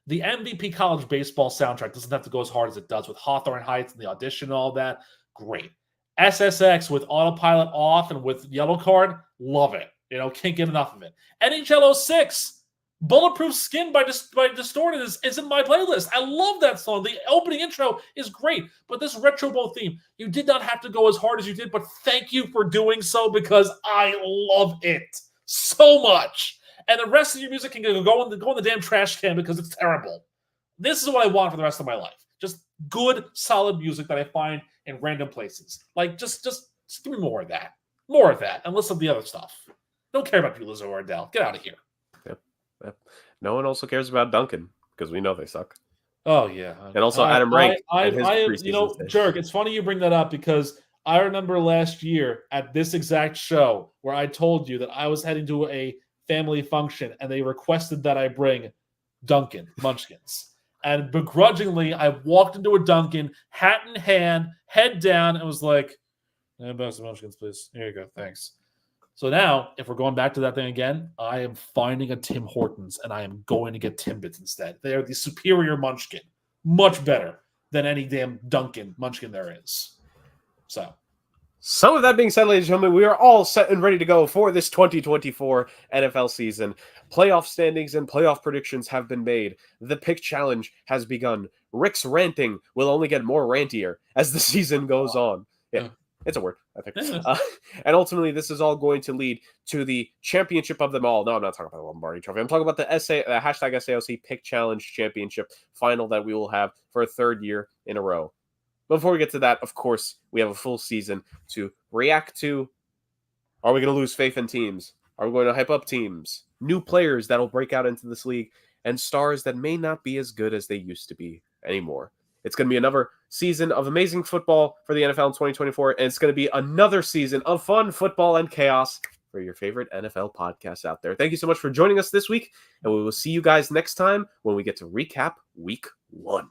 the MVP college baseball soundtrack doesn't have to go as hard as it does with Hawthorne Heights and the audition and all that. Great. SSX with autopilot off and with yellow card, love it. Can't get enough of it. NHL 06, Bulletproof Skin by Distorted is in my playlist. I love that song. The opening intro is great, but this Retro Bowl theme, you did not have to go as hard as you did, but thank you for doing so because I love it so much. And the rest of your music can go in the damn trash can because it's terrible. This is what I want for the rest of my life. Just good, solid music that I find in random places. Like, just give me more of that. More of that, and less of the other stuff. Don't care about you, Lizzo or Adele. Get out of here. Yep. No one also cares about Duncan because we know they suck. Oh, yeah. And also Adam Rank. Jurg, it's funny you bring that up because I remember last year at this exact show where I told you that I was heading to a family function and they requested that I bring Duncan Munchkins. And begrudgingly, I walked into a Duncan, hat in hand, head down, and was like, "Buy some Munchkins, please. Here you go. Thanks." So now, if we're going back to that thing again, I am finding a Tim Hortons, and I am going to get Timbits instead. They are the superior Munchkin. Much better than any damn Duncan Munchkin there is. So with that being said, ladies and gentlemen, we are all set and ready to go for this 2024 NFL season. Playoff standings and playoff predictions have been made. The pick challenge has begun. Rick's ranting will only get more rantier as the season goes on. Yeah, it's a word, I think. And ultimately, this is all going to lead to the championship of them all. No, I'm not talking about the Lombardi Trophy. I'm talking about the hashtag SAOC Pick Challenge Championship final that we will have for a third year in a row. Before we get to that, of course, we have a full season to react to. Are we going to lose faith in teams? Are we going to hype up teams? New players that will break out into this league and stars that may not be as good as they used to be anymore. It's going to be another season of amazing football for the NFL in 2024, and it's going to be another season of fun football and chaos for your favorite NFL podcasts out there. Thank you so much for joining us this week, and we will see you guys next time when we get to recap Week 1.